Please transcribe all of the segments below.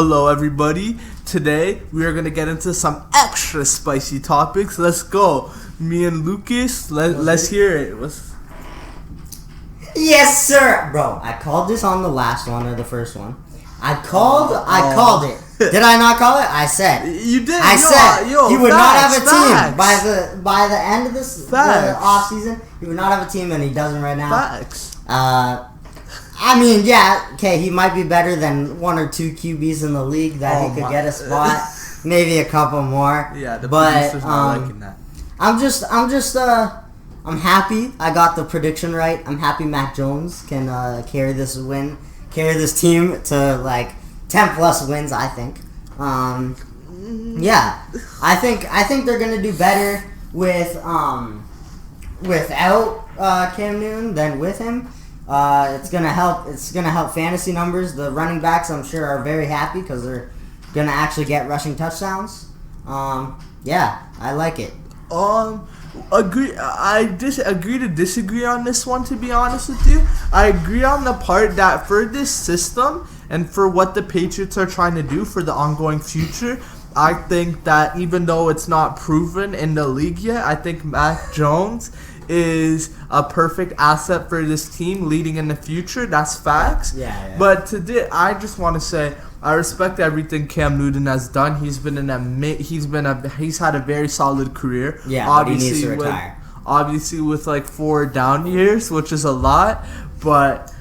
Hello everybody, today we are going to get into some extra spicy topics. Let's go. Me and Lucas, let's hear it. Yes sir! Bro, I called this on the last one or the first one. I called it. Did I not call it? I said. You did. I said he would not have a team facts. by the end of the off season. He would not have a team, and he doesn't right now. Facts. I mean, yeah, okay, he might be better than one or two QBs in the league that he could get a spot, maybe a couple more. Yeah, the producer's not liking that. I'm happy I got the prediction right. I'm happy Mac Jones can carry this team to like 10 plus wins. I think. Yeah, I think they're gonna do better without Cam Newton than with him. It's gonna help. It's gonna help fantasy numbers. The running backs, I'm sure, are very happy because they're gonna actually get rushing touchdowns. Yeah, I like it. Agree. I agree to disagree on this one. To be honest with you, I agree on the part that for this system and for what the Patriots are trying to do for the ongoing future, I think that even though it's not proven in the league yet, I think Mac Jones is a perfect asset for this team leading in the future. That's facts. Yeah. But today, I just want to say I respect everything Cam Newton has done. He's had a very solid career. Yeah, obviously but he needs to retire. Obviously with like 4 down years, which is a lot. But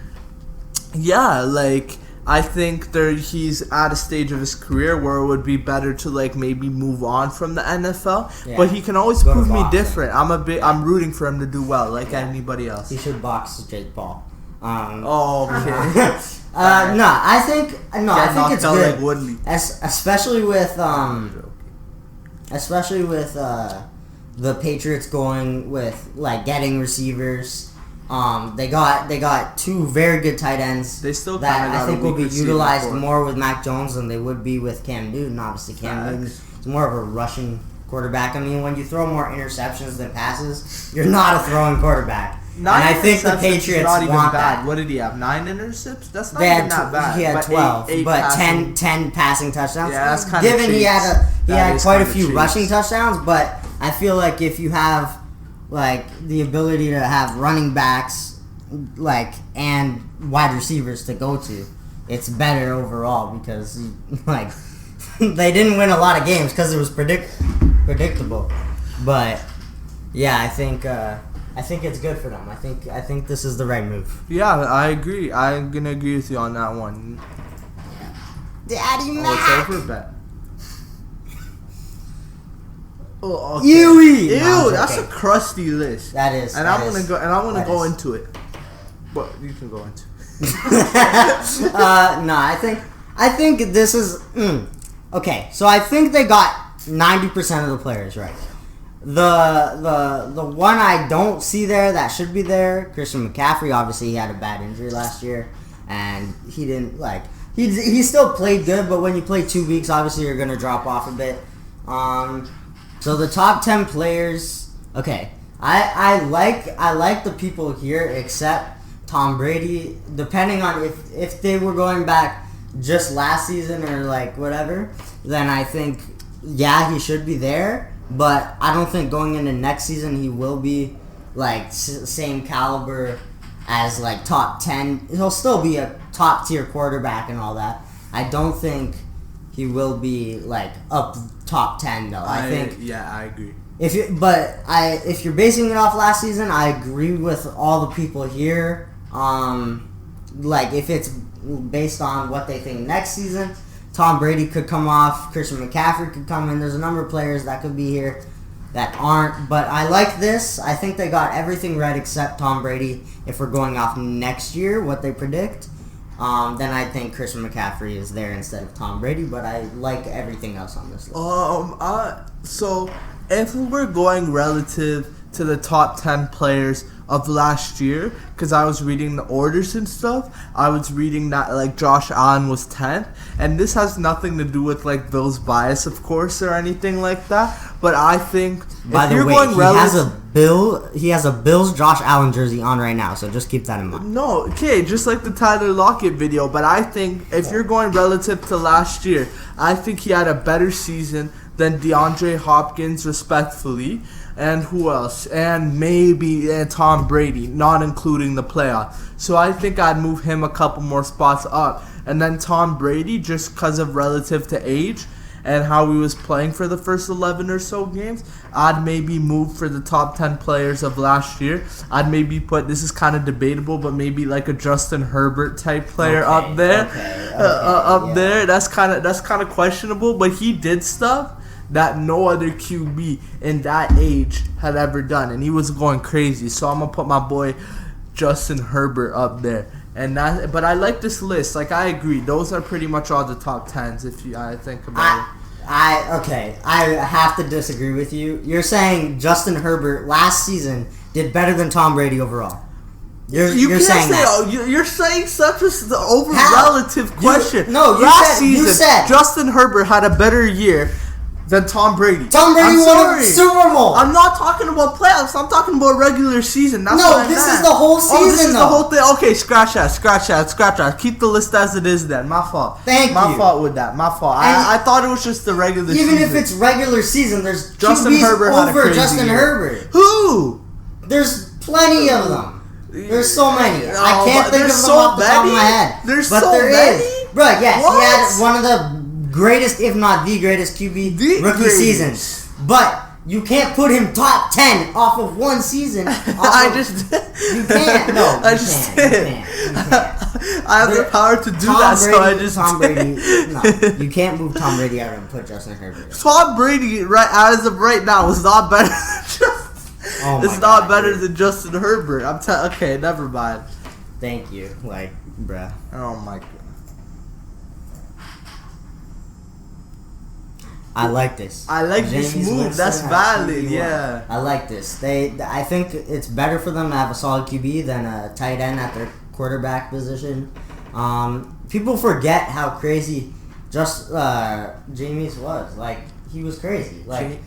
yeah, like I think he's at a stage of his career where it would be better to like maybe move on from the NFL. Yeah. But he can always prove me different. I'm rooting for him to do well, like anybody else. He should box Jake Paul. Okay. I think it's good, like Woodley. especially with the Patriots going with like getting receivers. They got 2 very good tight ends. They still that I think will be utilized more with Mac Jones than they would be with Cam Newton. Obviously, Cam Newton is more of a rushing quarterback. I mean, when you throw more interceptions than passes, you're not a throwing quarterback. And I think the Patriots want that. What did he have? 9 interceptions? That's not even that bad. He had 12, but 10 passing touchdowns. Yeah, that's kind of given he had quite a few rushing touchdowns, but I feel like if you have like the ability to have running backs like and wide receivers to go to, it's better overall because like they didn't win a lot of games because it was predictable. But yeah, I think it's good for them. I think this is the right move. Yeah, I agree. I'm gonna agree with you on that one. Daddy Mac. It's over, bet. Oh, okay. Ew! No, that's a crusty list. That is. And I'm gonna go into it. But you can go into it. No, I think this is okay. So I think they got 90% of the players right. The one I don't see there that should be there, Christian McCaffrey. Obviously, he had a bad injury last year, and he didn't like. He still played good, but when you play 2 weeks, obviously you're gonna drop off a bit. So the top 10 players. Okay, I like the people here except Tom Brady. Depending on if they were going back just last season or like whatever, then I think he should be there. But I don't think going into next season he will be like same caliber as like top 10. He'll still be a top tier quarterback and all that. I don't think he will be like up top 10 though. I agree. If you're basing it off last season, I agree with all the people here. Like if it's based on what they think next season, Tom Brady could come off, Christian McCaffrey could come in. There's a number of players that could be here that aren't. But I like this. I think they got everything right except Tom Brady. If we're going off next year, what they predict, then I think Christian McCaffrey is there instead of Tom Brady. But I like everything else on this list. So if we're going relative to the top 10 players of last year, because I was reading the orders and stuff. I was reading that like Josh Allen was 10th, and this has nothing to do with like Bill's bias, of course, or anything like that. But I think by the way, he has a Bills Josh Allen jersey on right now, so just keep that in mind. No, okay, just like the Tyler Lockett video. But I think if you're going relative to last year, I think he had a better season than DeAndre Hopkins, respectfully. And who else? And maybe Tom Brady, not including the playoff. So I think I'd move him a couple more spots up. And then Tom Brady, just because of relative to age and how he was playing for the first 11 or so games, I'd maybe move for the top 10 players of last year. I'd maybe put, this is kind of debatable, but maybe like a Justin Herbert type player up there. There. That's kind of questionable, but he did stuff that no other QB in that age had ever done, and he was going crazy. So I'm gonna put my boy Justin Herbert up there, but I like this list. Like, I agree, those are pretty much all the top 10s. I think about it. I have to disagree with you. You're saying Justin Herbert last season did better than Tom Brady overall. You're saying that. You're saying such a relative question. You said Justin Herbert had a better year than Tom Brady. Tom Brady won a Super Bowl. I'm not talking about playoffs. I'm talking about regular season. That's this is the whole season. This is the whole thing. Okay, scratch that. Keep the list as it is then. My fault. My fault with that. My fault. I thought it was just the regular season. Even if it's regular season, there's Justin QBs Herbert over Justin Herbert. Who? There's plenty of them. There's so many. I can't think of them off the top of my head. There is. Bro, yes, he had one of the greatest, if not the greatest QB rookie season. But you can't put him top 10 off of one season. You can't. No, I just did. You can't. I have the power to do that, so I just Tom Brady. No, you can't move Tom Brady out and put Justin Herbert. Tom Brady, as of right now, is not better than Justin Herbert. Okay, never mind. Thank you. Like, bruh. Oh my god. I like this. I like this move. That's valid. Yeah. I like this. I think it's better for them to have a solid QB than a tight end at their quarterback position. People forget how crazy Jameis was. Like, he was crazy. Like,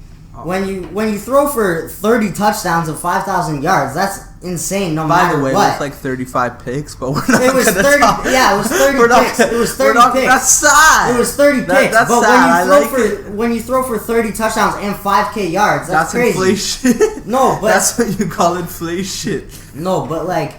when you throw for 30 touchdowns and 5,000 yards, that's insane. No matter what. By the way, it was like 35 picks, but we're not. It was 30. Yeah, it was 30 picks. It was 30 picks. That's sad. It was 30 picks. That's but sad. when you throw for 30 touchdowns and 5K yards, that's crazy. Inflation. No, but that's what you call inflation. No, but like,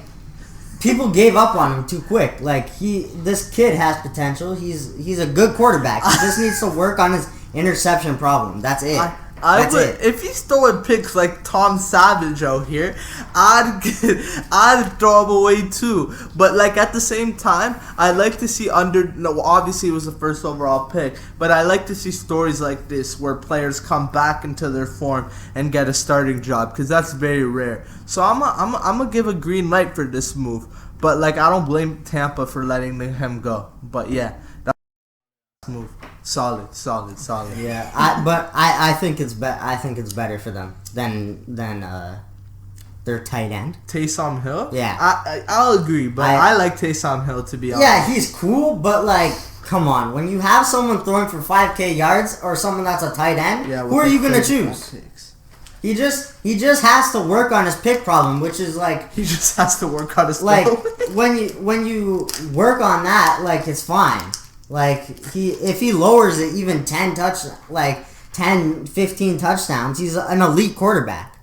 people gave up on him too quick. Like, this kid has potential. He's a good quarterback. He just needs to work on his interception problem. That's it. If he's throwing picks like Tom Savage out here, I'd throw him away too. But like, at the same time, I like to see obviously it was the first overall pick, but I like to see stories like this where players come back into their form and get a starting job, because that's very rare. So I'm gonna give a green light for this move. But like, I don't blame Tampa for letting him go. But yeah, that's a move. Solid. Yeah, I think it's better for them than their tight end. Taysom Hill? Yeah. I'll agree, but I like Taysom Hill, to be honest. Yeah, he's cool, but like, come on. When you have someone throwing for 5K yards or someone that's a tight end, who are you going to choose? He just has to work on his pick problem, which is like... He just has to work on his like, when you work on that, like, it's fine. Like, if he lowers it even 10, 15 touchdowns, he's an elite quarterback.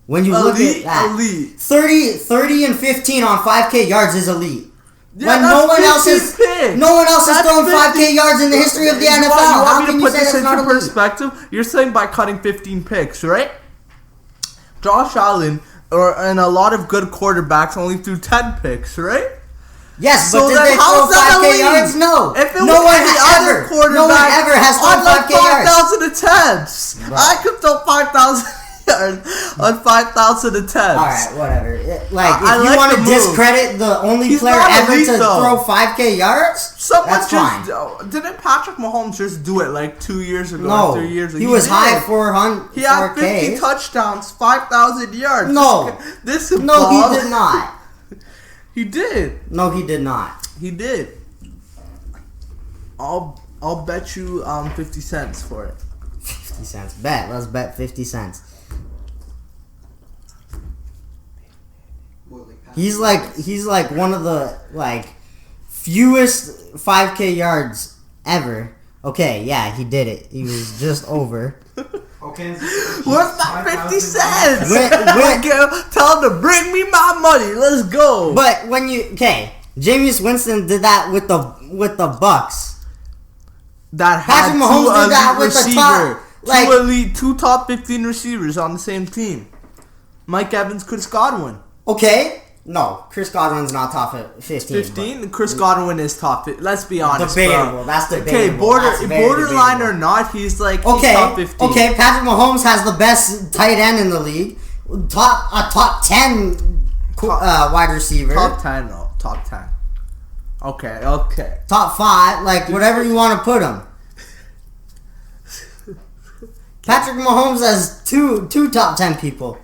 When you look at that, 30 and 15 on 5K yards is elite. Yeah, when no one else is throwing 5K yards in the history of the NFL. How can you say that's not elite? Perspective? You're saying by cutting 15 picks, right? Josh Allen and a lot of good quarterbacks only threw 10 picks, right? Yes, but did they throw 5K yards? No. If it was any other quarterback, no one ever has thrown 5K yards. 5,000 attempts. Right. I could throw 5,000 yards on 5,000 attempts. All right, whatever. Like, if I you like want the to move. discredit the only He's player not ever elite, to though. throw 5K yards, that's fine. Didn't Patrick Mahomes just do it like 2 years ago? No, 3 years ago? he was did. high 400. He had 50 4Ks. touchdowns, 5,000 yards. No, this is no, ball. he did not. He did. No, he did not. He did. I'll bet you 50 cents for it. 50 cents. Bet. Let's bet 50 cents. He's like one of the fewest 5K yards ever. Okay, yeah, he did it. He was just over. Okay. What's my 50 cents? When- Tell him to bring me my money. Let's go. But when Jameis Winston did that with the Bucks. That had Patrick Mahomes did that with the top, two top 15 receivers on the same team. Mike Evans, Chris Godwin. Okay. No, Chris Godwin's not top 15. 15? Chris Godwin is top 15. Let's be honest, Debatable. bro. That's debatable. Okay, That's very borderline debatable. or not, he's like Okay, he's top 15. okay. Patrick Mahomes has the best tight end in the league. Top 10 wide receiver. Top 10, no. Top 10. Okay. Top 5, like whatever you want to put him. Patrick Mahomes has two top 10 people.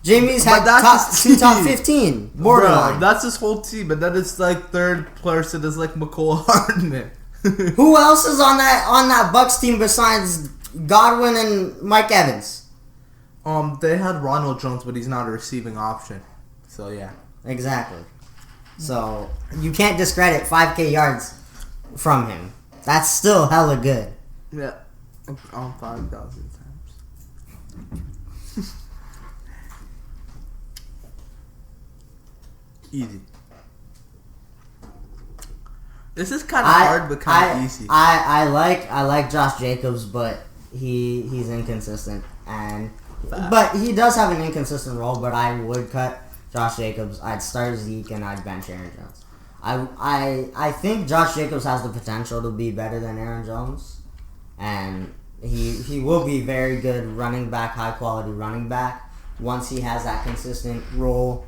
Jameis had two top 15. Borderline. Bro, that's his whole team, but then it's like third person is like McCole Hardman. Who else is on that Bucks team besides Godwin and Mike Evans? They had Ronald Jones, but he's not a receiving option. So yeah. Exactly. So you can't discredit 5K yards from him. That's still hella good. Yeah. On 5,000 times. Easy. This is kind of hard, but kind of easy. I like Josh Jacobs, but he's inconsistent, but he does have an inconsistent role. But I would cut Josh Jacobs. I'd start Zeke and I'd bench Aaron Jones. I think Josh Jacobs has the potential to be better than Aaron Jones, and he will be very good running back, high quality running back once he has that consistent role.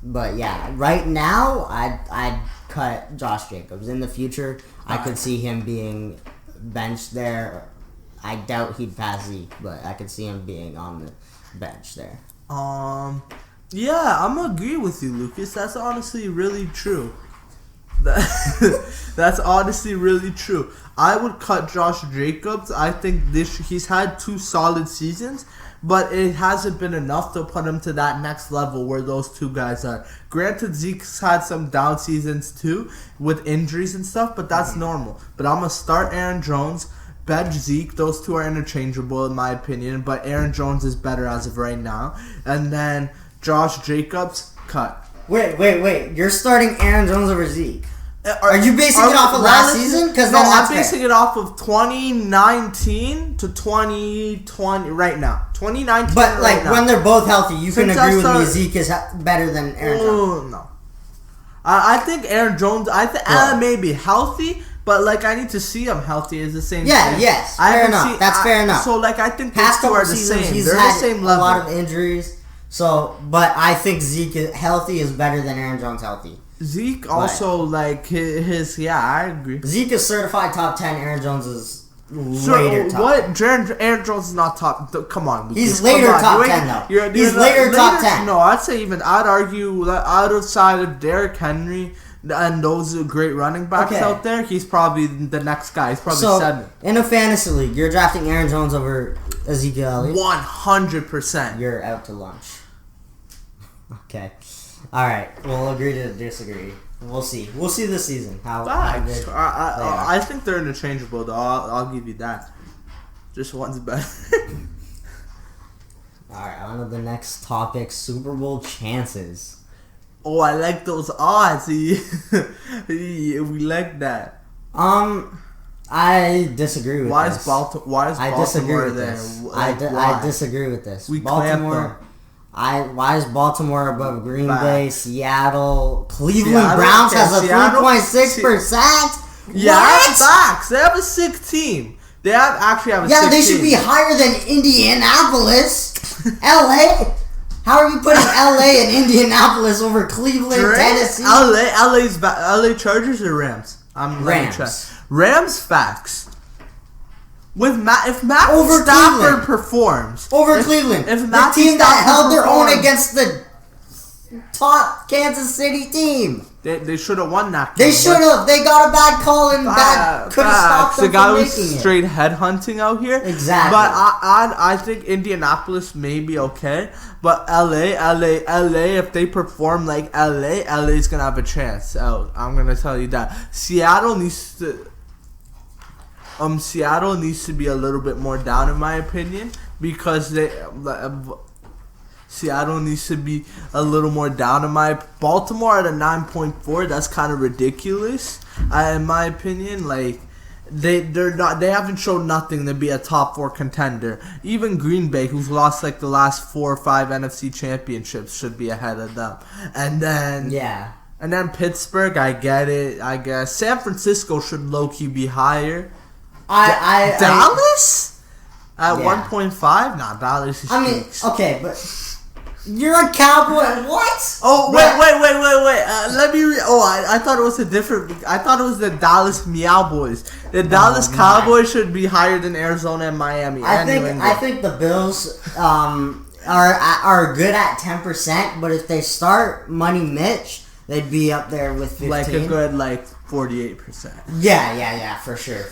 But yeah, right now I'd cut Josh Jacobs. In the future, I could see him being benched there. I doubt he'd pass Zeke, but I could see him being on the bench there. Yeah, I'm gonna agree with you, Lucas. That's honestly really true. That's honestly really true. I would cut Josh Jacobs. I think he's had 2 solid seasons, but it hasn't been enough to put him to that next level where those 2 guys are. Granted, Zeke's had some down seasons too with injuries and stuff, but that's normal. But I'm gonna start Aaron Jones, bench Zeke. Those 2 are interchangeable in my opinion, but Aaron Jones is better as of right now. And then Josh Jacobs, cut. Wait. You're starting Aaron Jones over Zeke. Are you basing it off of last season? No, I'm basing it off of 2019 to 2020 right now. 2019. But like now. when they're both healthy, you can agree with me. Zeke is better than Aaron Jones. No. I think Aaron Jones. Maybe healthy, but like I need to see him healthy is the same. Yeah. thing. Yes. Fair enough. That's fair enough. So like I think Past these 2 couple are the seasons, same. he's They're had the same level. a lot of injuries. So, but I think Zeke is healthy is better than Aaron Jones healthy. Zeke also like his I agree. Zeke is certified top 10. Aaron Jones is later top 10. Aaron Jones is not top. Come on, Lucas. He's later top 10 though. He's later top 10. No, I'd say even I'd argue that outside of Derrick Henry and those great running backs out there, he's probably the next guy. He's probably 7. In a fantasy league, you're drafting Aaron Jones over Ezekiel Elliott. 100%. You're out to lunch. Okay. All right. We'll agree to disagree. We'll see. We'll see this season how good. I think they're interchangeable though. I'll give you that. Just one's better. All right. On to the next topic: Super Bowl chances. Oh, I like those odds. We like that. I disagree with Why this. is Baltimore there? I disagree with this. We Baltimore. Why is Baltimore above Green Bay, Seattle, Cleveland Browns has a 3.6%? Yeah, facts. They have a sick team. They actually have a 16. they should be higher than Indianapolis. LA? How are you putting LA and Indianapolis over Cleveland, Tennessee? LA Chargers or Rams? Rams facts. If Matt over Stafford Cleveland. Performs over Cleveland, if the team that held their own against the top Kansas City team. They should have won that game. They should have. They got a bad call and that could have stopped them the guy from was making straight headhunting out here. Exactly. But I think Indianapolis may be okay. But LA, if they perform like LA's gonna have a chance out. I'm gonna tell you that. Seattle needs to be a little bit more down in my opinion because Seattle needs to be a little more down in my Baltimore at a 9.4. That's kind of ridiculous, in my opinion. Like they haven't shown nothing to be a top 4 contender. Even Green Bay, who's lost like the last 4 or 5 NFC championships, should be ahead of them. And then Pittsburgh, I get it. I guess San Francisco should low key be higher. Dallas at 1.5. Nah, Dallas is. Okay, but. You're a Cowboy. What? Oh, wait. Let me. I thought it was I thought it was the Dallas Meow Boys. The Dallas Cowboys should be higher than Arizona and Miami. I think the Bills are good at 10%, but if they start Money Mitch, they'd be up there with 15. Like a good 48%. Yeah, for sure.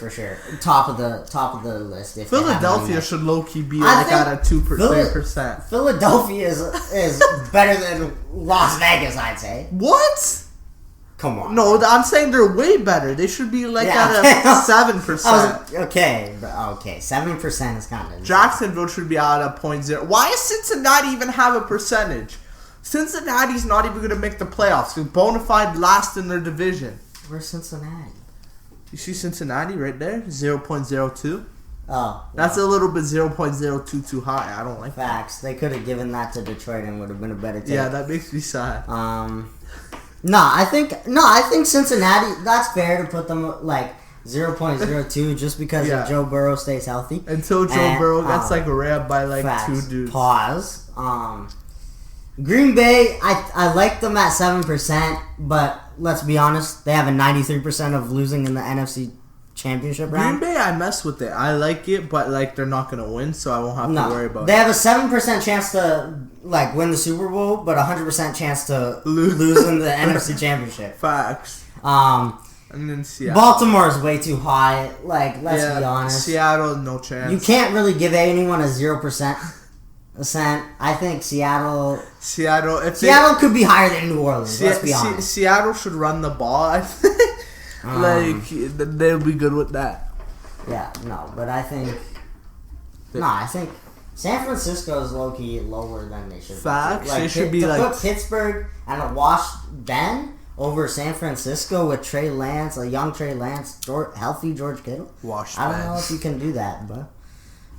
Top of the list. If Philadelphia should low key be at a 2%. Philadelphia is better than Las Vegas, I'd say. What? Come on. No, I'm saying they're way better. They should be at a 7%. Okay, 7% is kind of. Jacksonville should be at a 0.0. Why does Cincinnati even have a percentage? Cincinnati's not even going to make the playoffs. They're bona fide last in their division. Where's Cincinnati? You see Cincinnati right there? 0.02. Oh. That's a little bit 0.02 too high. I don't like Facts. They could have given that to Detroit and would have been a better team. Yeah, that makes me sad. I think Cincinnati, that's fair to put them like 0.02 just because if Joe Burrow stays healthy. Until Joe Burrow gets rabbed by facts. 2 dudes. Pause. Green Bay, I like them at 7%, but let's be honest, they have a 93% of losing in the NFC Championship round. Green Bay, I mess with it. I like it, but they're not gonna win, so I won't have to worry about it. They have a 7% chance to win the Super Bowl, but 100% chance to lose in the NFC Championship. Facts. And then Seattle. Baltimore's way too high. Let's be honest. Seattle, no chance. You can't really give anyone a 0%. I think Seattle could be higher than New Orleans. Let's be honest. Seattle should run the ball. I think they'll be good with that. Yeah, no, but I think San Francisco is low key lower than they should. Facts. They should be put Pittsburgh and a washed Ben over San Francisco with Trey Lance, a young Trey Lance, healthy George Kittle. I don't know if you can do that, but.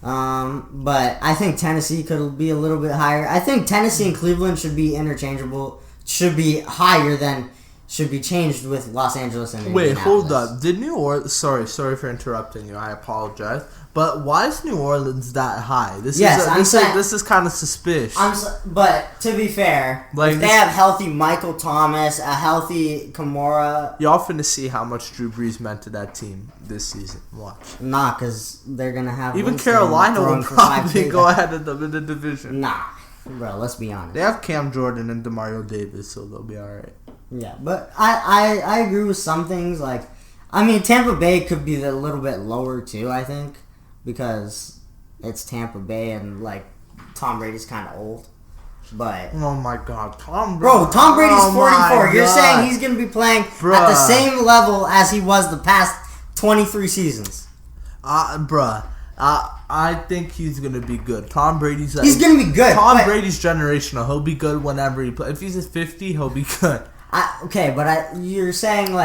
But I think Tennessee could be a little bit higher. I think Tennessee and Cleveland should be interchangeable. Should be higher than should be changed with Los Angeles and Indianapolis. Wait, hold up. Did New Orleans? Sorry for interrupting you. I apologize. But why is New Orleans that high? This is kind of suspicious. But to be fair, if they have healthy Michael Thomas, a healthy Kamara. Y'all finna see how much Drew Brees meant to that team this season. Watch. Nah, because they're going to have... Even Carolina will probably go ahead of them in the division. Nah. Bro, let's be honest. They have Cam Jordan and DeMario Davis, so they'll be alright. Yeah, but I agree with some things. Tampa Bay could be a little bit lower too, I think. Because it's Tampa Bay and Tom Brady's kind of old, but oh my God, Tom Brady's 44. You're saying he's gonna be playing at the same level as he was the past 23 seasons? I think he's gonna be good. Tom Brady's he's gonna be good. Brady's generational. He'll be good whenever he plays. If he's at 50, he'll be good. You're saying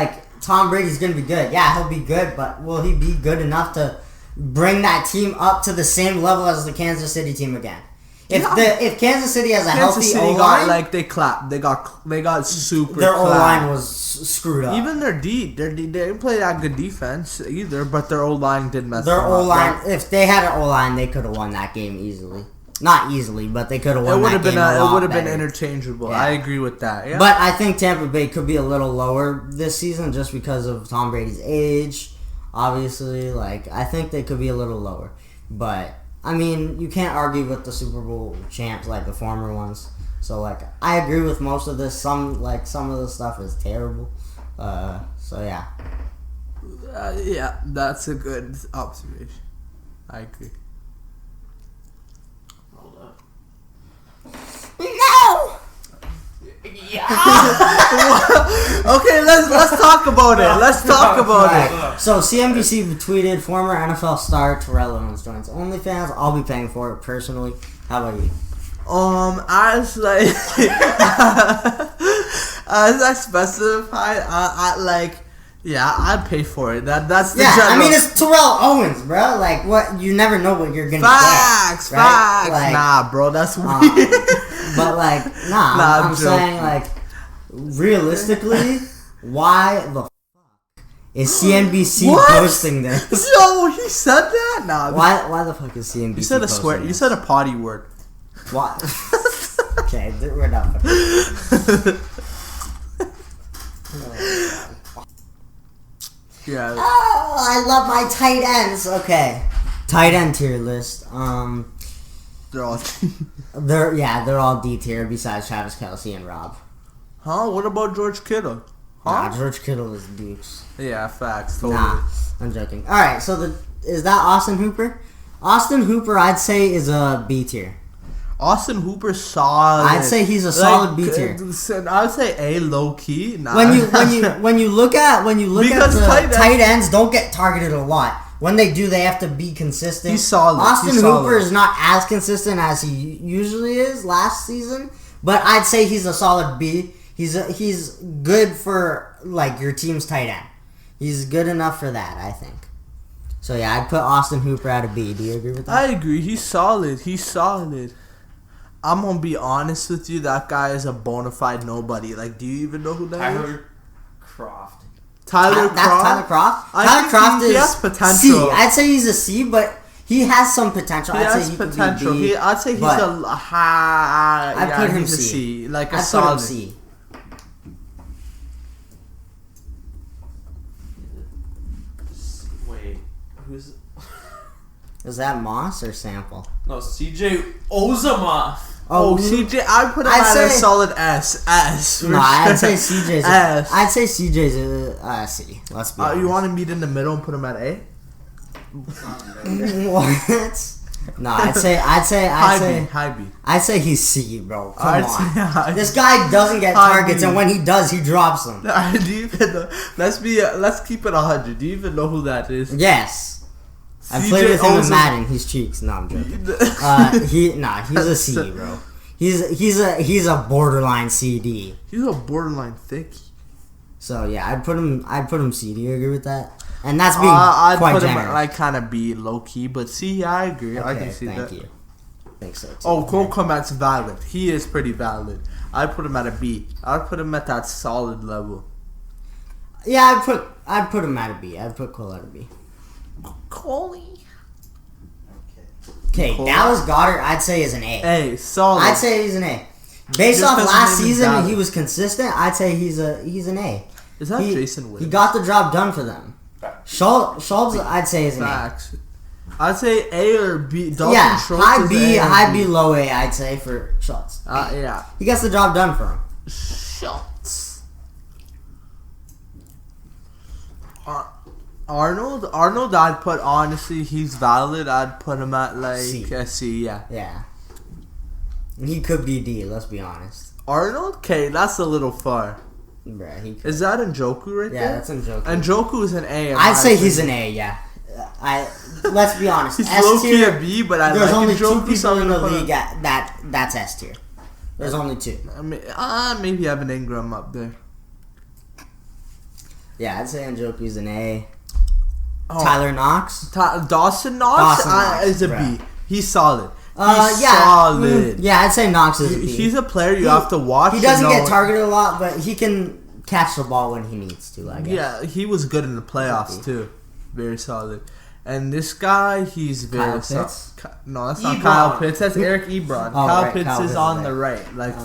Tom Brady's gonna be good. Yeah, he'll be good, but will he be good enough to bring that team up to the same level as the Kansas City team again? If Kansas City has a Kansas healthy City O-line, got they clapped. They got super. their clapped. O-line was screwed up. Even their D, they didn't play that good defense either, but their O-line did mess Their them up. O-line, if they had an O-line, they could have won that game easily. Not easily, but they could have won that game It would have been better. interchangeable. Yeah. I agree with that. Yeah. But I think Tampa Bay could be a little lower this season just because of Tom Brady's age. Obviously, I think they could be a little lower. But, I mean, you can't argue with the Super Bowl champs like the former ones. So, I agree with most of this. Some of the stuff is terrible. So, yeah. Yeah, that's a good observation. I agree. No! Okay, let's talk about it. Let's talk about it. So CNBC tweeted former NFL star Terrell Owens joins OnlyFans. I'll be paying for it personally. How about you? As I specified, yeah, I'd pay for it. That's the general. I mean it's Terrell Owens, bro. What you never know what you're gonna facts, get. Right? Facts. Nah, bro, that's weird. But I'm saying realistically, why the fuck is CNBC posting this? Yo, he said that? Nah. Why the fuck is CNBC? You said a posting swear. this? You said a potty word. What? Okay, we're done. Yeah. Oh, I love my tight ends. Okay, tight end tier list. They're all. They're all D tier besides Travis Kelce and Rob. Huh? What about George Kittle? Huh? Nah, George Kittle is dukes. Yeah, facts. Totally. Nah, I'm joking. All right, so is that Austin Hooper? Austin Hooper, I'd say is a B tier. Austin Hooper solid. I'd say he's a solid B tier. I'd say A low key. Nah. When you look at Because the tight ends don't get targeted a lot. When they do, they have to be consistent. He's solid. Austin He's Hooper solid. is not as consistent as he usually is last season, but I'd say he's a solid B. He's good for your team's tight end. He's good enough for that, I think. So yeah, I'd put Austin Hooper at a B. Do you agree with that? I agree. He's solid. I'm gonna be honest with you. That guy is a bona fide nobody. Do you even know who that is? Tyler Croft. Tyler That's Tyler Croft. Tyler Croft he is has potential. C. I'd say he's a C, but he has some potential. He has potential. I'd say he's a high. I'd put him he's a C. C. I'd solid. put him C. Wait, who's? Is that Moss or Sample? No, CJ Ozama. Oh, CJ, I'd put him at a solid S. No, I'd say CJ's S. I'd say CJ's a C. Let's be honest. You want to meet in the middle and put him at A? What? No, I'd say High B. I'd say he's C, bro. Come I'd on. say high This guy doesn't get High targets, B. and when he does, he drops them. Do you even know? Let's keep it 100. Do you even know who that is? Yes. I CJ played with him in Ozama. Madden. He's cheeks. No, I'm joking. He's a C, bro. He's a borderline CD. He's a borderline thick. So yeah, I'd put him C. Do you agree with that? And that's being I'd quite put generous. him kind of B, low key, but C, I agree. I can see that. Thank you. I think so too. Oh, Cole Komet's valid. He is pretty valid. I'd put him at a B. I'd put him at that solid level. Yeah, I'd put him at a B. I'd put Cole at a B. Coley. Okay, Cole. Dallas Goedert, I'd say is an A. A, solid. I'd say he's an A. Based Just off 'cause last his name is season, Dallas. he was consistent. I'd say he's an A. Is that Jason Witten? He got the job done for them. Schultz, I'd say is an A. Facts. I'd say A or B. Dalton Yeah, Schultz high is B, A or high B, low A. I'd say for Schultz. Yeah. He gets the job done for him. Schultz. Arnold, I'd put, honestly, he's valid. I'd put him at C. a C, yeah. Yeah. He could be D. Let's be honest. Arnold? Okay, that's a little far. Bruh, he could. Is that Njoku right there? Yeah, that's Njoku. Njoku is an A. I'd say he's an A. Yeah. Let's be honest. He's S low-key tier. a B, but I There's like only Njoku, two so people I'm in the gonna put league that's S tier. There's only two. I mean, maybe Evan Ingram up there. Yeah, I'd say Njoku's an A. Oh. Tyler Knox. Dawson Knox, Knox, is a bruh. B. He's solid. solid. Yeah, I'd say Knox is a B. He's a player you have to watch. He doesn't get targeted a lot, but he can catch the ball when he needs to, I guess. Yeah, he was good in the playoffs, too. Very solid. And this guy, he's very solid. No, that's not Kyle Pitts. That's Eric Ebron. Kyle Pitts is on the right. Like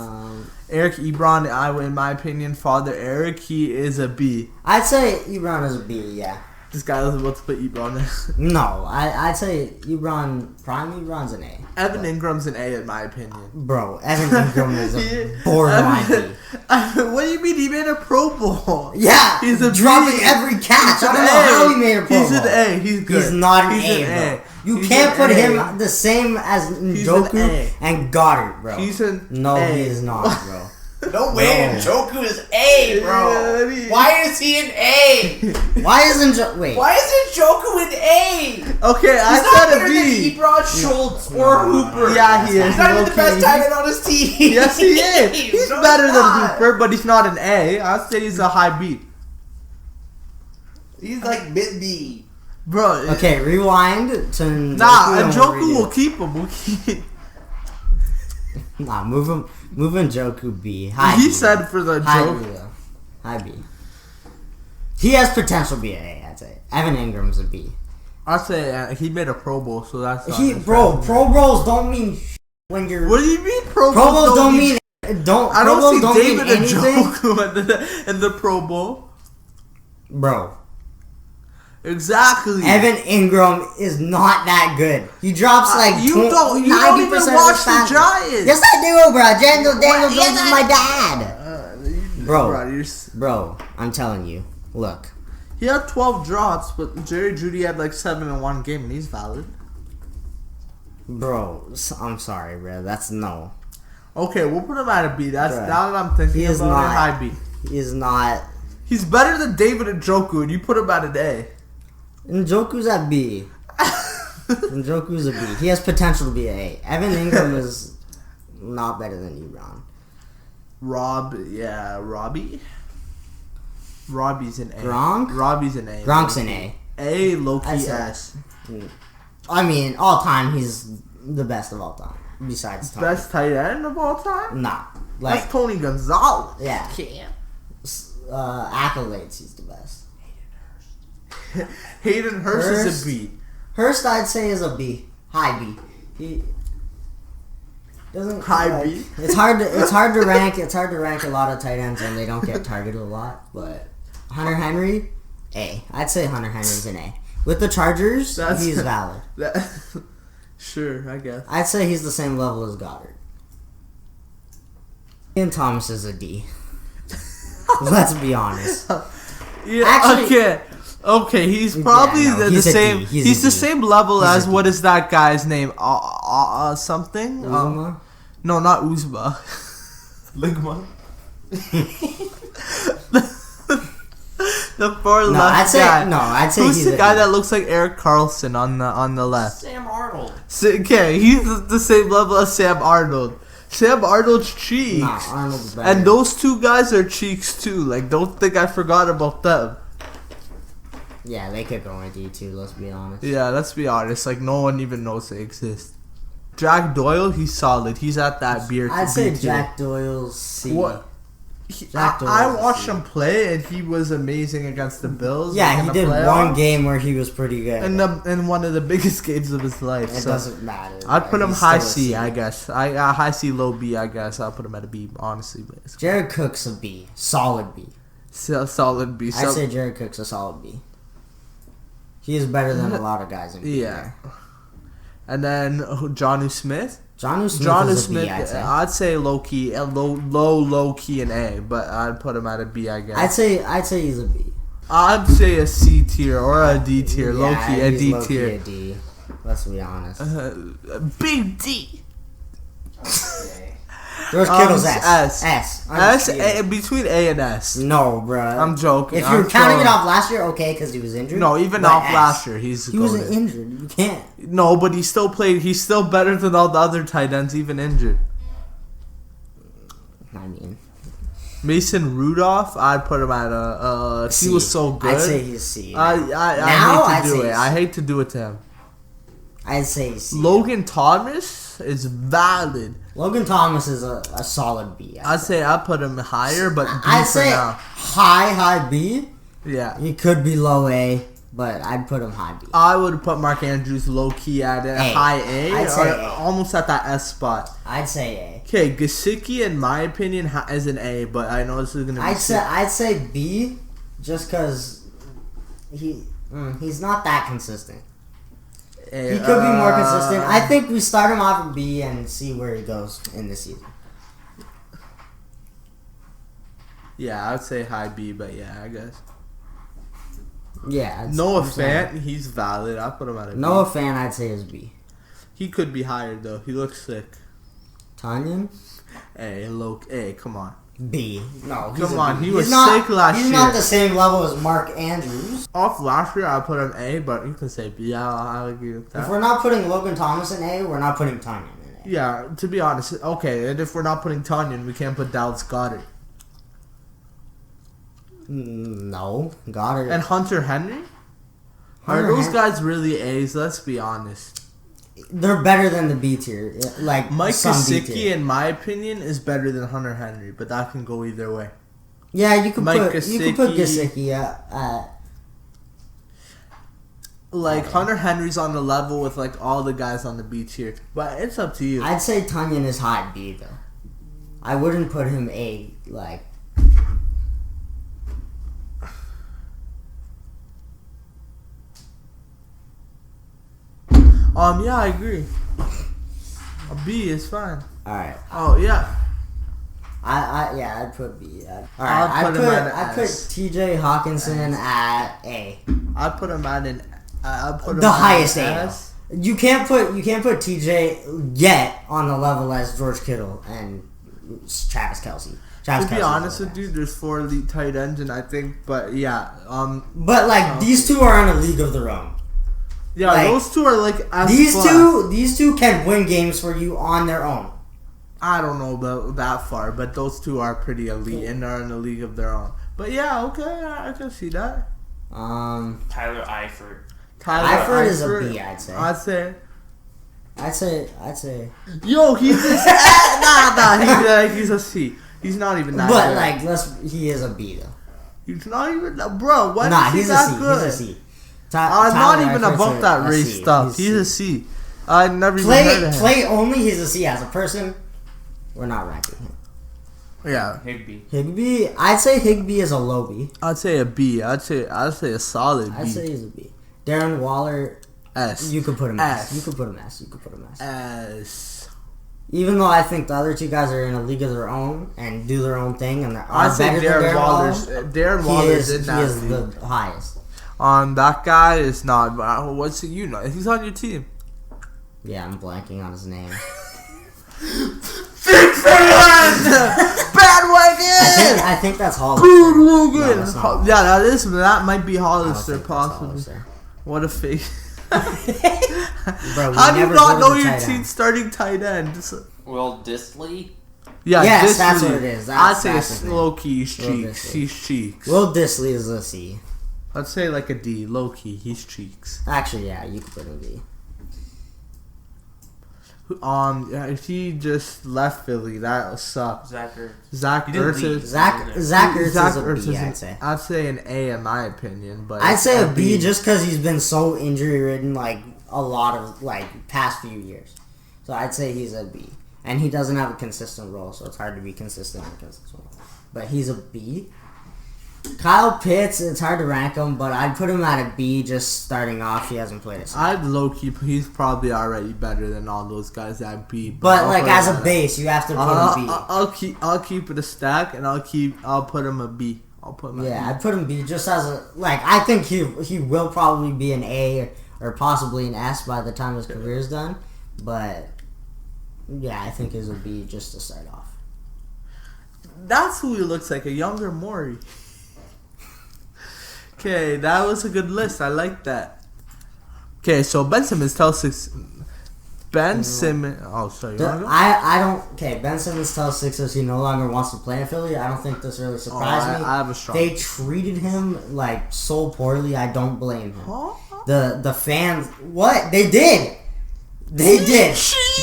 Eric Ebron, in my opinion, Father Eric, he is a B. I'd say Ebron is a B, yeah. This guy was about to put Ebron there. No, I'd say Ebron's an A. Evan Ingram's an A in my opinion. Bro, Evan Ingram is a borderline B. What do you mean he made a Pro Bowl? Yeah, he's dropping every catch. I don't know how he made a Pro Bowl. He's an A. He's good. He's not an A, bro. You can't put him the same as Njoku and Goddard, bro. He is not, bro. No way, Njoku is A, bro. Why is he an A? Why isn't Njoku an A? Okay, I said a B. He's not better than Schultz or Hooper. Yeah, he is. He's not even the best tight end on his team. Yes, he is. He's better than Hooper, but he's not an A. I'd say he's a high B. He's like mid B. Bro. Okay, rewind to Njoku will keep him. We'll keep. Nah, move him Njoku B. He said for the joke. High B. He has potential to be an A, I'd say. Evan Ingram's a B. I'd say he made a Pro Bowl, so that's Pro Bowls don't mean when you're. What do you mean Pro Bowls don't mean I don't see David Njoku in the Pro Bowl, bro. Exactly. Evan Ingram is not that good. He drops like 90% even watch the Giants. Yes, I do, bro. Daniel Jones is my dad. Bro, I'm telling you. Look. He had 12 drops, but Jerry Jeudy had like 7 in one game, and he's valid. Bro, I'm sorry, bro. That's no. Okay, we'll put him at a B. Now that I'm thinking about it, high B. He is not. He's better than David Njoku, and you put him at an A. Njoku's at B. Njoku's a B. He has potential to be an A. Evan Ingram is not better than Ebron. Robbie? Robbie's an A. Gronk? Robbie's an A. Gronk's an A. A, low-key S. I mean, all time, he's the best of all time. Besides Tony. Best tight end of all time? Nah. That's Tony Gonzalez. Yeah. Accolades, he's the best. Hayden Hurst is a B. Hurst, I'd say, is a B. High B. He doesn't. High B. It's hard to rank. It's hard to rank a lot of tight ends when they don't get targeted a lot. But Hunter Henry, A. I'd say Hunter Henry's an A. With the Chargers, he's valid. Sure, I guess. I'd say he's the same level as Goddard. Ian Thomas is a D. Let's be honest. Yeah. Actually, Okay, he's probably the same. He's the same level as what is that guy's name? Something? Uzma? No, not Uzma. Ligma. The far left guy. I'd say who's he's the guy that looks like Eric Carlson on the left? Sam Arnold. Okay, he's the same level as Sam Arnold. Sam Arnold's cheeks. Nah, Arnold's better. And those two guys are cheeks too. Like, don't think I forgot about them. Yeah, they could go in D2, let's be honest. Yeah, let's be honest. Like, no one even knows they exist. Jack Doyle, he's solid. He's at that beer. I'd say Jack Doyle's C. What? I watched him play, and he was amazing against the Bills. Yeah, he did one game where he was pretty good. In one of the biggest games of his life. It doesn't matter. I'd put him high C, I guess. High C, low B, I guess. I'll put him at a B, honestly. Jared Cook's a B. Solid B. Solid B. I'd say Jared Cook's a solid B. He is better than a lot of guys in B. Yeah. And then Jonnu Smith. Jonnu Smith is a B, I'd say low key, low key an A, but I'd put him at a B, I guess. I'd say he's a B. I'd say a C tier or a D tier, low key a D tier. A D. Let's be honest. Big D. George Kittle's S. Between A and S. No, bro. I'm joking. If you're counting it off last year, okay, because he was injured. No, even off last year, he was injured. You can't. No, but he still played. He's still better than all the other tight ends, even injured. I mean, Mason Rudolph, I'd put him at a he was so good. I'd say he's C. I hate to do it. I hate to do it to him. I'd say C. Logan Thomas is valid. Logan Thomas is a solid B. I'd say I put him higher, but B I'd for say now. high B. Yeah. He could be low A, but I'd put him high B. I would put Mark Andrews low key at a high A, I'd say A. almost at that S spot. I'd say A. Okay, Gesicki, in my opinion, is an A, but I know this is gonna be. I'd say B, just because he's not that consistent. He could be more consistent. I think we start him off at B and see where he goes in the season. Yeah, I would say high B, but yeah, I guess. Yeah. Noah Fant, he's valid. I put him at a B. Noah Fant, I'd say is B. He could be higher though. He looks sick. Tanyan? Hey, come on. B. No, come on. He was sick last year. He's not the same level as Mark Andrews. Off last year, I put him A, but you can say B. I'll agree with that. If we're not putting Logan Thomas in A, we're not putting Tanyan in A. Yeah, to be honest, okay. And if we're not putting Tanyan, we can't put Dallas Goddard. No, Goddard. And Hunter Henry? Are those guys really A's? Let's be honest. They're better than the B tier. Like Mike Gesicki, in my opinion, is better than Hunter Henry, but that can go either way. Yeah, you can put Gesicki, Gesicki at like Hunter Henry's on the level with like all the guys on the B tier, but it's up to you. I'd say Tanyan is high B though. I wouldn't put him A like. Yeah, I agree. A B is fine. All right. Oh yeah. I'd put B. I'd put T.J. Hawkinson at A. I'd put him at the highest A. You can't put T.J. yet on the level as George Kittle and Travis Kelce. To be honest with you, there's 4 elite tight ends, and I think, but yeah, But like these two are in a league of their own. Yeah, like, those two are like these two can win games for you on their own. I don't know about that far, but those two are pretty elite and are in a league of their own. But yeah, okay, I can see that. Tyler Eifert. Eifert is a B, I'd say. I'd say. Yo, he's a he's a C. He's not even that good. But like, he is a B though. He's not even, bro. What? Nah, he's a C. Good? He's a C. Not even above that race stuff. He's a C. I never even heard of him. Play only. He's a C. As a person, we're not ranking him. Yeah. Higbee. I'd say Higbee is a low B. I'd say a B. I'd say a solid B. I'd say he's a B. Darren Waller. S. You could put him S. You could put him S. S. Even though I think the other two guys are in a league of their own and do their own thing and are better than Darren Waller. Darren Waller's in that He is the highest. That guy is not. What's he? You know, he's on your team. Yeah, I'm blanking on his name. Big fan! Bandwagon! I think that's Hollister. No, yeah, that might be Hollister, possibly. What a face. Bro, how do you not know your team's starting tight end? Will Disley? Yeah, yes, that's what it is. I'd say it's low key. He's cheeks. Will Disley is a C. Let's say like a D. Low key, he's cheeks. Actually, yeah, you could put him D. If he just left Philly, that would suck. Zach Ertz. Zach Ertz is a B, I'd say. I'd say an A in my opinion, but I'd say a B just because he's been so injury ridden, like a lot of like past few years. So I'd say he's a B, and he doesn't have a consistent role, so it's hard to be consistent because. But he's a B. Kyle Pitts, it's hard to rank him, but I'd put him at a B just starting off. He hasn't played it. I'd low-key, he's probably already better than all those guys at B. But like as a base, you have to put him B. I'll keep it a stack, and I'll put him a B. I'd put him B just as a I think he will probably be an A or possibly an S by the time his career is done. But yeah, I think he's a B just to start off. That's who he looks like, a younger Maury. Okay, that was a good list. I like that. Okay, so Ben Simmons tells Simmons. Oh, sorry. I don't. Okay, Ben Simmons tells Sixers he no longer wants to play in Philly. I don't think this really surprised me. I have a strong. They treated him like so poorly. I don't blame him. Huh? The fans. What they did? They did.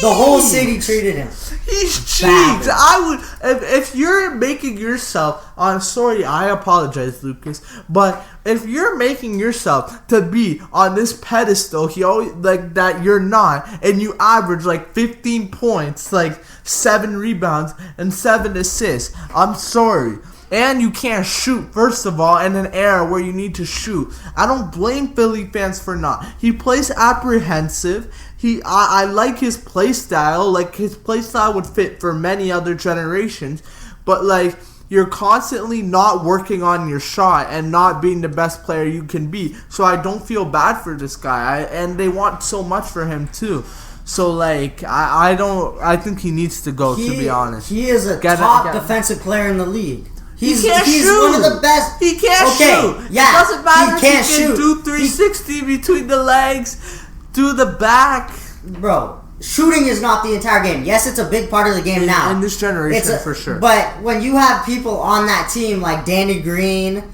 The whole city treated him. He's cheeks. Badly. I would if you're making yourself. I'm sorry. I apologize, Lucas. But if you're making yourself to be on this pedestal, he always like that you're not, and you average like 15 points, like 7 rebounds and 7 assists. I'm sorry. And you can't shoot, first of all, in an era where you need to shoot. I don't blame Philly fans for not. He plays apprehensive. I like his play style. Like, his play style would fit for many other generations. But, like, you're constantly not working on your shot and not being the best player you can be. So I don't feel bad for this guy. And they want so much for him, too. So, like, I think he needs to go, to be honest. He is a top defensive player in the league. He's shoot. One of the best. He can't shoot. Yeah, it doesn't matter he can't if he can do 360 between the legs, do the back. Bro, shooting is not the entire game. Yes, it's a big part of the game now. In this generation, for sure. But when you have people on that team like Danny Green,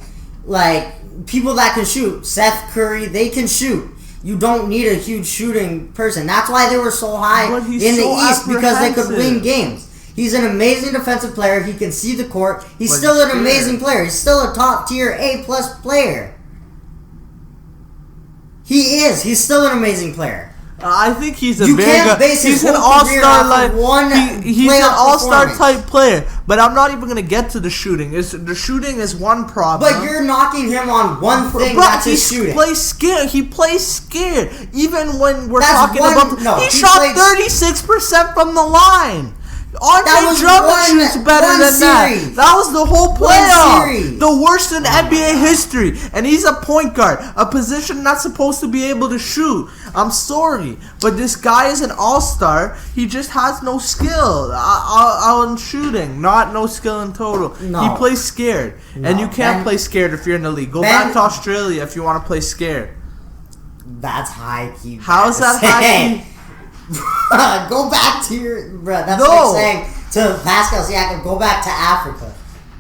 like people that can shoot, Seth Curry, they can shoot. You don't need a huge shooting person. That's why they were so high in the East, because they could win games. He's an amazing defensive player. He can see the court. He's still an amazing player. He's still a top-tier A-plus player. He is. He's still an amazing player. I think he's a you can't base his he's an whole career all-star off of one he's an all-star performance. type player. But I'm not even gonna get to the shooting. The shooting is one problem. But you're knocking him on one thing. That's his shooting. He plays scared. Even when we're talking about he shot 36% from the line. Andre Drummond shoots better than that. That was the whole playoff. The worst in NBA history. And he's a point guard. A position not supposed to be able to shoot. I'm sorry. But this guy is an all-star. He just has no skill on shooting. No skill in total. No. He plays scared. And you can't play scared if you're in the league. Go back to Australia if you want to play scared. That's high key. How's that high key? Go back to your... Bro, that's like saying to Pascal Siakam, go back to Africa.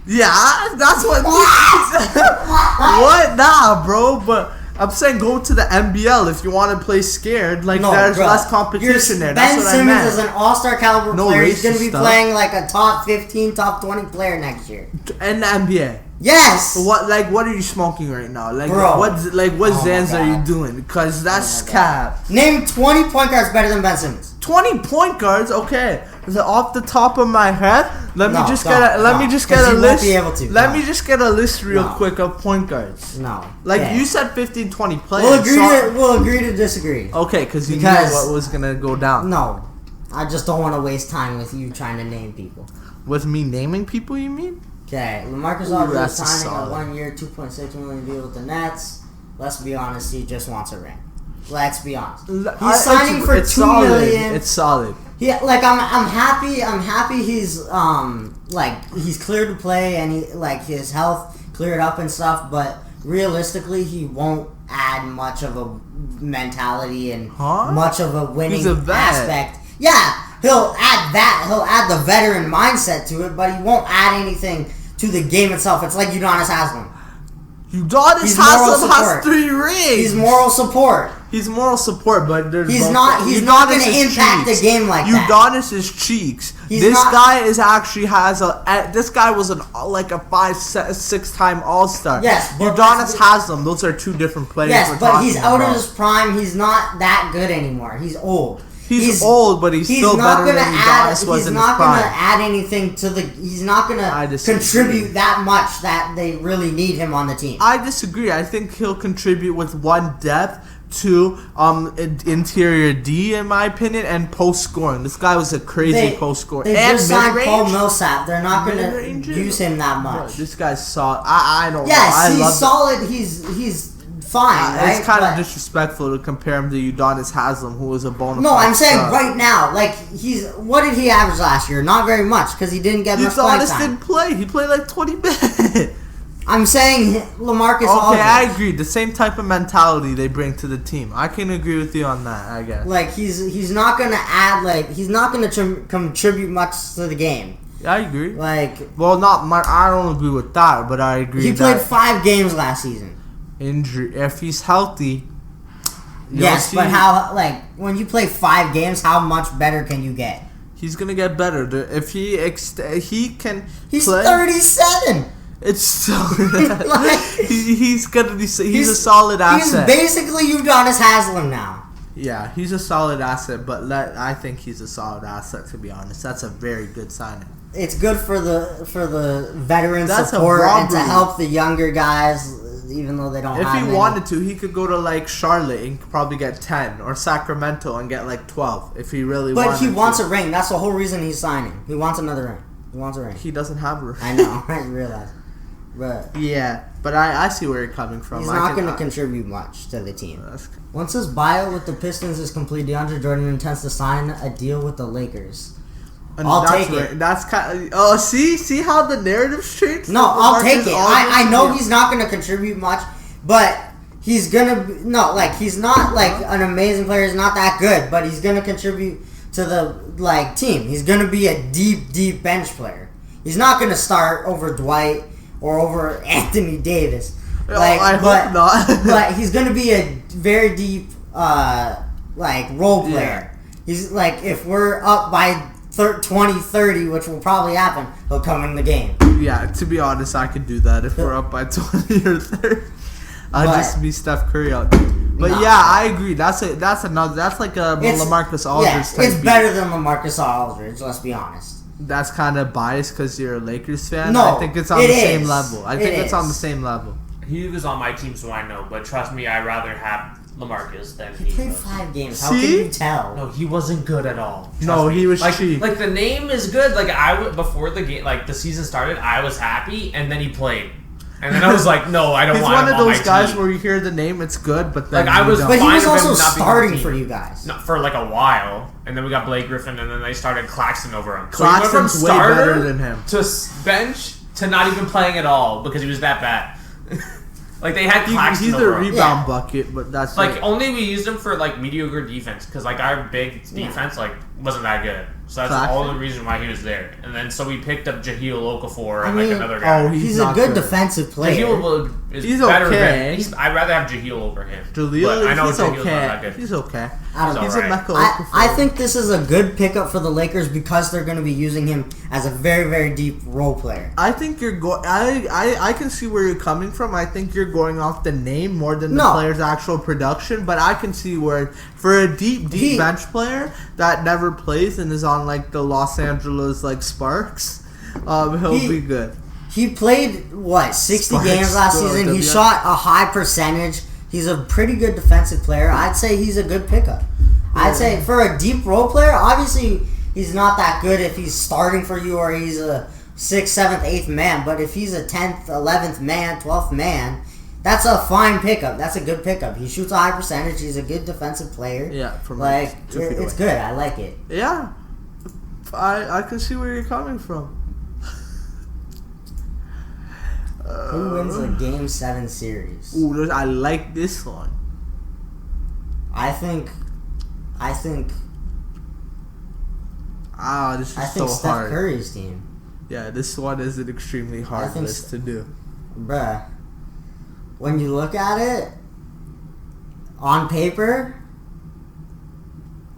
Yeah, that's what... What? Nah, bro, but... I'm saying go to the NBL if you want to play scared. Like, there's less competition there. That's what I meant. Ben Simmons is an all-star caliber player. He's going to be playing like a top 15, top 20 player next year. In the NBA. Yes. What are you smoking right now? Like, bro. What Zans are you doing? Because that's cap. Name 20 point guards better than Ben Simmons. 20 point guards? Okay. Off the top of my head, let me just get a list. Let me just get a list real quick of point guards. No. Like you said 15, 20 players. We'll agree to disagree. Okay, because you knew what was going to go down. No. I just don't want to waste time with you trying to name people. With me naming people, you mean? Okay, Lamarcus Aldridge is signing a 1-year, $2.6 million deal with the Nets. Let's be honest, he just wants a ring. Let's be honest. He's signing for $2 million. It's solid. Yeah, like I'm happy. I'm happy he's he's cleared to play and his health cleared up and stuff. But realistically, he won't add much of a mentality and much of a winning aspect. Yeah, he'll add that. He'll add the veteran mindset to it, but he won't add anything to the game itself. It's like Udonis Haslem. Udonis Haslem has 3 rings. He's moral support. He's moral support, but he's not going to impact the game like that. Udonis is cheeks. This guy was a 5-6 time All-Star. Yes, Udonis Haslem. Those are 2 different players. Yes, but he's out of his prime. He's not that good anymore. He's old. He's old, but he's still better than Udonis was in his prime. He's not going to add anything to the... He's not going to contribute that much that they really need him on the team. I disagree. I think he'll contribute with 1, depth, 2, interior D, in my opinion, and post scoring. This guy was a crazy post scorer. They just signed Paul Millsap. They're not going to use him that much. Bro, this guy's solid. I don't know. Yes, he's solid. He's fine, right? It's kind of disrespectful to compare him to Udonis Haslem, who was a bona fide. No, I'm saying right now, what did he average last year? Not very much, because he didn't get much playing time. Udonis didn't play. He played like 20 minutes. I'm saying Lamarcus Aldridge. Okay, I agree. The same type of mentality they bring to the team. I can agree with you on that, I guess. Like, he's not going to add, he's not going to contribute much to the game. Yeah, I agree. Well, I don't agree with that, but I agree. He played 5 games last season. Injury. If he's healthy, Yes, but how? Like when you play 5 games, how much better can you get? He's gonna get better if he can. He's play. 37. It's so he's a solid asset. He's basically Udonis Haslem now. Yeah, he's a solid asset, but I think he's a solid asset, to be honest. That's a very good signing. It's good for the veteran support and to help the younger guys, even though they don't have If he many. wanted to, he could go to like Charlotte and probably get 10, or Sacramento and get like 12 if he really wanted to. But he wants a ring. That's the whole reason he's signing. He wants another ring. He wants a ring. He doesn't have a ring. I know. I realize. But yeah, but I see where you're coming from. He's not going to contribute much to the team. That's Once his bio with the Pistons is complete, DeAndre Jordan intends to sign a deal with the Lakers. I'll take it. That's kind of, see how the narrative's changed? No, I'll take it. I know he's not going to contribute much, but he's going to... No, like, he's not, like, an amazing player. He's not that good, but he's going to contribute to the, like, team. He's going to be a deep, deep bench player. He's not going to start over Dwight or over Anthony Davis. Like, I hope not. But he's going to be a very deep, like, role player. Yeah. He's, like, if we're up by 20-30, which will probably happen, he'll come in the game. Yeah, to be honest, I could do that if we're up by 20 or 30. I'd just be Steph Curry out there. But yeah, I agree. That's like a Lamarcus Aldridge type. It's better than Lamarcus Aldridge, let's be honest. That's kind of biased because you're a Lakers fan. No, I think it's on the same level. I think it's on the same level. He was on my team, so I know. But trust me, I'd rather have Lamarcus than he played was. 5 games. How can you tell? No, he wasn't good at all. No, he was cheap. Like the name is good. Like before the game, like the season started, I was happy, and then he played, and then I was like, no, I don't want him on my team. He's one of those guys where you hear the name, it's good, but then But he was also starting for you guys. No, for like a while, and then we got Blake Griffin, and then they started Claxton over him. Claxton's so he went from way starter better than him to bench to not even playing at all because he was that bad. Like they had Claxton he's over the him. rebound bucket, but that's like only we used him for like mediocre defense because like our big defense like wasn't that good. So that's Claxton? all the reason why he was there. And then so we picked up Jahlil Okafor and like another guy. Oh, he's a good defensive player. Jahlil is he's better okay. than I'd rather have Jahlil over him. Jahlil, I know he's Jahlil's okay. not that good. He's okay. He's a Mecca. I think this is a good pickup for the Lakers because they're going to be using him as a very, very deep role player. I think you're going. I can see where you're coming from. I think you're going off the name more than the player's actual production. But I can see where for a deep bench player that never plays and is on like the Los Angeles like Sparks, he'll be good. He played 60 games last season. He shot a high percentage. He's a pretty good defensive player. I'd say he's a good pickup. I'd say for a deep role player, obviously he's not that good if he's starting for you or he's a 6th, 7th, 8th man. But if he's a 10th, 11th man, 12th man, that's a fine pickup. That's a good pickup. He shoots a high percentage. He's a good defensive player. Yeah, from like it's good. I like it. Yeah, I can see where you're coming from. Who wins a Game 7 series? Ooh, I like this one. I think. This is so hard. Steph Curry's team. Yeah, this one is an extremely hard list to do. Bruh. When you look at it, on paper,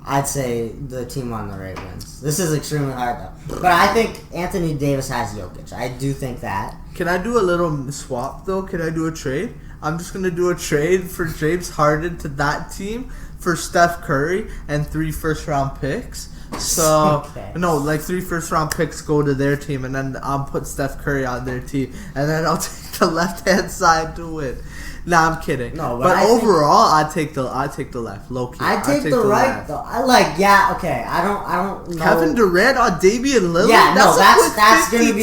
I'd say the team on the right wins. This is extremely hard, though. But I think Anthony Davis has Jokic. I do think that. Can I do a little swap, though? Can I do a trade? I'm just going to do a trade for James Harden to that team for Steph Curry and 3 first-round picks. So, no, like 3 first-round picks go to their team, and then I'll put Steph Curry on their team, and then I'll take the left-hand side to win. Nah, I'm kidding. No, but overall, I take the left, low key. I take the right though. I like I don't know. Kevin Durant on Damian Lillard. Yeah, no, that's gonna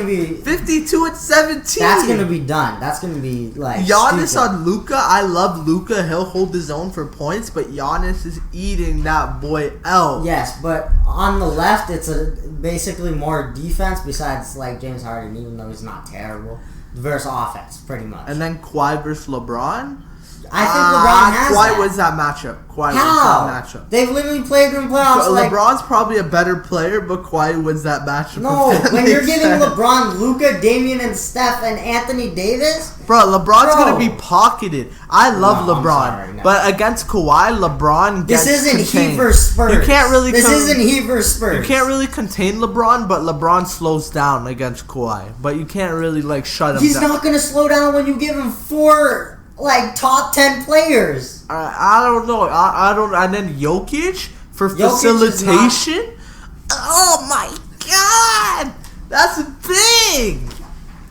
be 52 and 17. That's gonna be done. That's gonna be like Giannis stupid. on Luka. I love Luka. He'll hold his own for points, but Giannis is eating that boy out. Yes, but on the left, it's basically more defense besides like James Harden, even though he's not terrible. Versus offense, pretty much. And then Kawhi versus LeBron. I think LeBron has Kawhi that. wins that matchup. Kawhi wins How? that matchup. They've literally played in playoffs. LeBron's probably a better player, but Kawhi wins that matchup. No, when you're giving sense. LeBron, Luka, Damian, and Steph, and Anthony Davis, Bro, LeBron's gonna be pocketed. I love No, I'm LeBron, sorry, no. but against Kawhi, LeBron this gets isn't contained. Heat versus Spurs. You can't really. This isn't Heat versus Spurs. You can't really contain LeBron, but LeBron slows down against Kawhi. But you can't really like shut him He's down. not gonna slow down when you give him 4 top 10 players. I don't know. I don't. And then Jokic for Jokic is facilitation. Oh my god, that's big.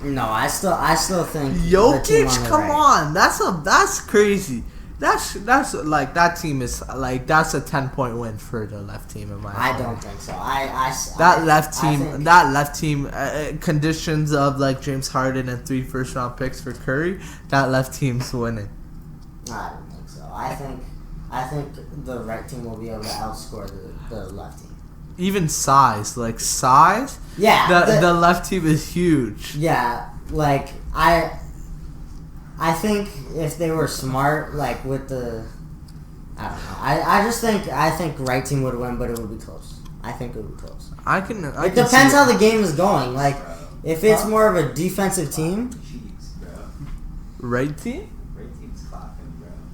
No, I still think the team Jokic, on the come right. on, that's crazy. That's like that team is like that's a 10-point win for the left team in my I opinion. don't think so. That left I team, think- that left team, conditions of like James Harden and 3 first-round picks for Curry. That left team's winning. I don't think so. I think the right team will be able to outscore the left team. Even size. Yeah, The left team is huge. yeah. Like I think if they were smart, like with the, I don't know. I think right team would win, but it would be close. I think it would be close. It depends how the game is going. Like if it's more of a defensive team, right team.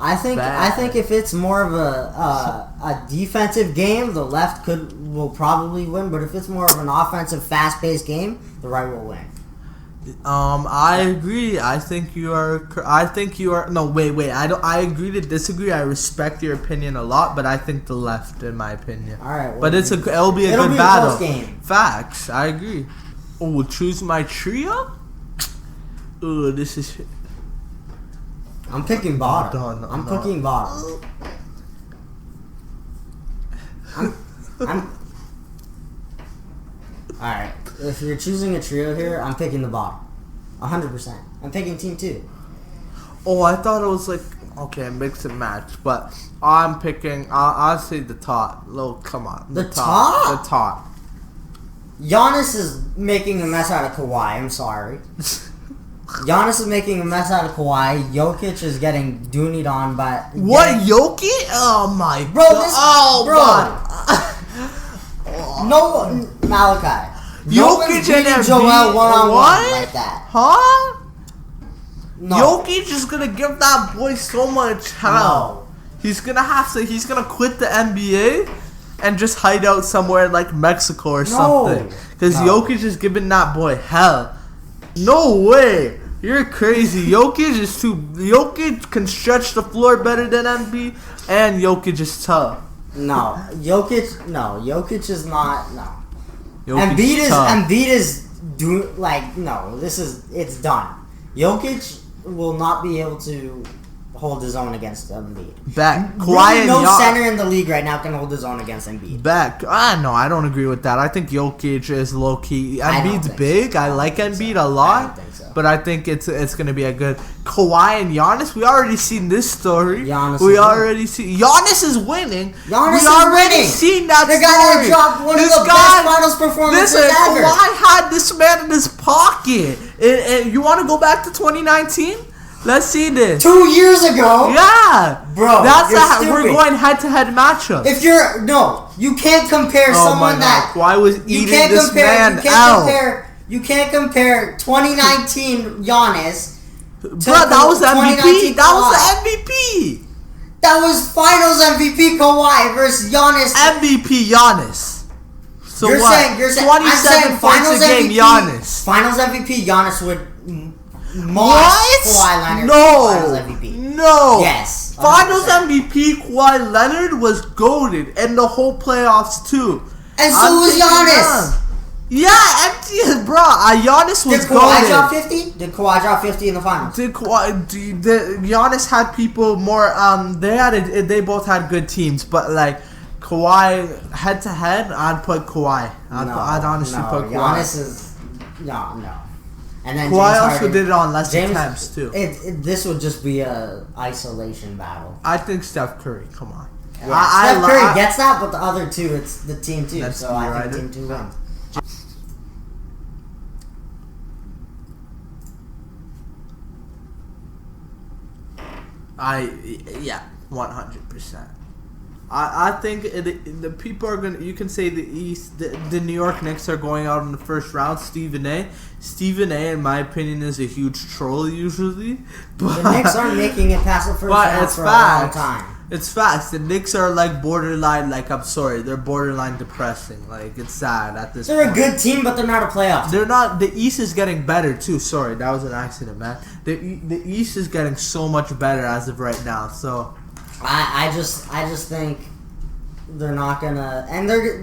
I think if it's more of a defensive game, the left will probably win. But if it's more of an offensive, fast-paced game, the right will win. I agree. I think you are. No, wait. I agree to disagree. I respect your opinion a lot, but I think the left, in my opinion. All right. Well, But it'll be a it'll good be a battle. close game. Facts. I agree. Oh, choose my trio. Oh, this is. I'm picking bottom. Done. I'm picking bottom. I'm. All right. If you're choosing a trio here, I'm picking the bottom. 100%. I'm picking team 2. Oh, I thought it was like okay, mix and match, but I'm picking. I'll say the top. Come on, The top? The top. Giannis is making a mess out of Kawhi. I'm sorry. Giannis is making a mess out of Kawhi. Jokic is getting doonied on by... What, Jokic? Oh my Bro, god. this... God. No, Malachi. Jokic and Embiid. Joel one-on-one What? like that. Huh? No. Jokic is gonna give that boy so much hell. No. He's gonna quit the NBA and just hide out somewhere like Mexico or something. Because Jokic is giving that boy hell. No way. You're crazy. Jokic can stretch the floor better than Embiid, and Jokic is tough. No. Jokic is not, no. Jokic Embiid is it's done. Jokic will not be able to hold his own against Embiid. Back. Really, no center in the league right now can hold his own against Embiid. Back. No, I don't agree with that. I think Jokic is low key. Embiid's big. I like Embiid a lot. I don't think so. But I think it's gonna be a good Kawhi and Giannis. We already seen this story. Giannis is winning. Giannis we is already winning. seen that The story. guy that dropped one of the best finals performances ever. Kawhi had this man in his pocket. And you want to go back to 2019? Let's see this. 2 years ago. Yeah, Bro, we're going head-to-head matchup. You can't compare someone that Kawhi was eating this man out. You can't compare 2019 Giannis. Bro, that was MVP. That was the MVP. That was Finals MVP Kawhi versus Giannis. MVP Giannis. So you're what? saying 27 points a game, Giannis. Finals MVP Giannis would what? Kawhi Leonard. No. Finals MVP. No. Yes. 100%. Finals MVP Kawhi Leonard was goated and the whole playoffs too. And so was Giannis. Yeah, empty, bro. Giannis was Did Kawhi goated. drop 50? Did Kawhi drop 50 in the finals? Giannis had people more. They both had good teams, but like Kawhi head to head, I'd put Kawhi. I'd honestly put Kawhi. Giannis is no. And then Kawhi James also Harden, did it on less attempts too. This would just be a isolation battle. I think Steph Curry. Come on. Yeah, Steph Curry gets that, but the other two, it's the team two. That's So I think team two wins. Yeah, 100%. I think the people are gonna. You can say the East. The New York Knicks are going out in the first round. Stephen A. In my opinion, is a huge troll usually. But The Knicks aren't making it past the first round for a long time. It's facts. The Knicks are like borderline. Like I'm sorry, they're borderline depressing. Like it's sad at this. They're point. a good team, but they're not a playoff team. They're not. The East is getting better too. Sorry, that was an accident, man. The East is getting so much better as of right now. So. I just think they're not gonna, and they're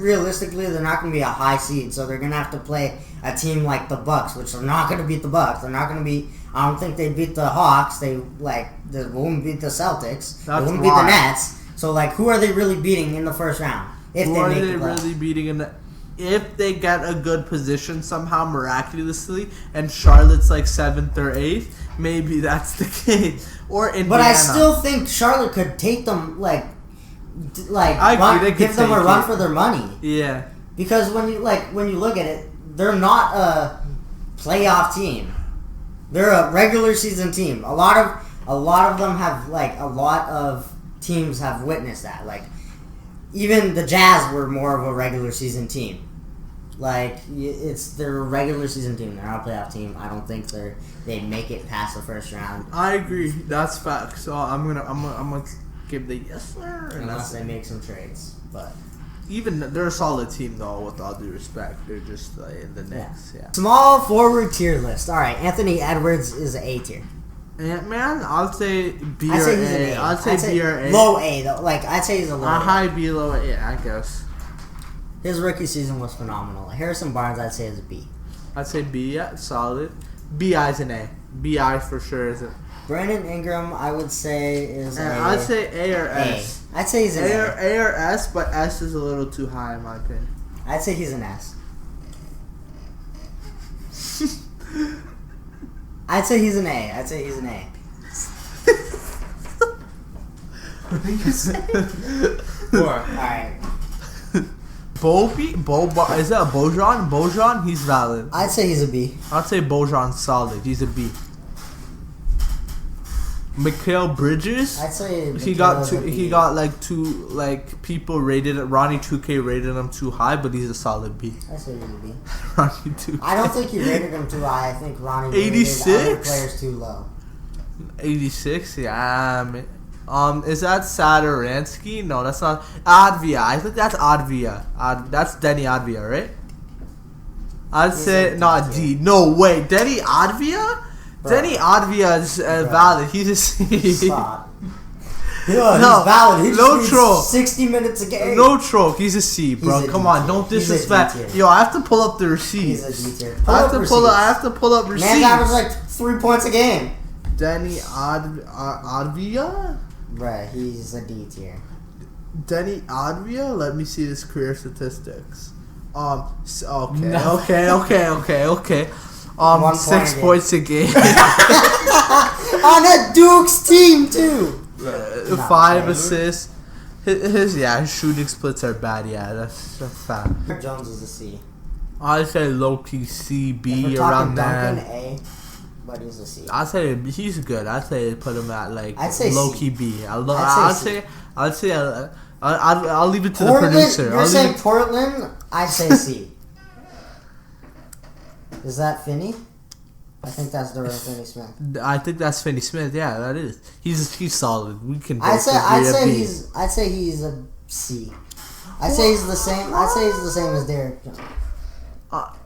not gonna be a high seed, so they're gonna have to play a team like the Bucks, which they're not gonna beat the Bucks. They're not gonna beat. I don't think they beat the Hawks. They won't beat the Celtics. They won't beat the Nets. So who are they really beating in the first round? If who they are make they the playoffs? really beating in the? If they get a good position somehow miraculously, and Charlotte's like 7th or 8th, maybe that's the case. Or Indiana. But I still think Charlotte could take them give them a run for their money. Yeah. Because when you look at it, they're not a playoff team. They're a regular season team. A lot of them have a lot of teams have witnessed that. Even the Jazz were more of a regular season team. They're a regular season team. They're not a playoff team. I don't think they make it past the first round. I agree. That's fact. So I'm gonna give the yes sir. Unless they make some trades, but even they're a solid team though. With all due respect, they're just in the Knicks. Yeah. Small forward tier list. All right, Anthony Edwards is an A tier. Ant-Man, I'll say B I'd or say he's an A. A. I'd say B or A. Low A though. I'd say he's a low. A A. high B, low A. Yeah, I guess. His rookie season was phenomenal. Harrison Barnes, I'd say is a B. I'd say B. Yeah, solid. B.I. is an A. B.I. for sure is a. Brandon Ingram, I would say is a. I'd say A or S. I'd say he's an A or S, but S is a little too high in my opinion. I'd say he's an S. I'd say he's an A. I'd say he's an A. What did you say? Alright. Is that Bojan? Bojan, he's valid. I'd say he's a B. I'd say Bojan's solid. He's a B. Mikal Bridges. I'd say he got two people rated. Ronnie 2K rated him too high, but he's a solid B. I'd say he's a B. Ronnie 2K. I don't think he rated him too high. I think Ronnie 86? rated other players too low. 86. Yeah. Man. Is that Sadaransky? No, that's not Advia. I think that's Advia. That's Denny Advia, right? I'd say not D. No way, Denny Advia. Denny Advia is valid. He's a C. Stop. Yeah, he's valid. He just needs troll. 60 minutes a game. No troll. He's a C, bro. He's a Come D on, tier. don't He's a D disrespect. tier. Yo, I have to pull up the receipts. He's a D tier. I have to pull up receipts. Man's average 3 points a game. Denny Advia. Bruh, he's a D tier. Denny Advia. Let me see his career statistics. Okay. 1 6 point points a game. On a Duke's team too. 5 assists. His shooting splits are bad. Yeah, that's a fact. Jones is a C. I'd say low key C, If B we're around talking Duncan, there. A, but he's a C. I'd say he's good. I'd say put him at I'd say low C. key B. I'll leave it to Portland, the producer. You're saying Portland? I'd say C. Is that Finney? I think that's the real Finney Smith. I think that's Finney Smith. Yeah, that is. He's solid. We can. I'd say B. he's a C. I'd say he's the same. I'd say he's the same as Derek Jones.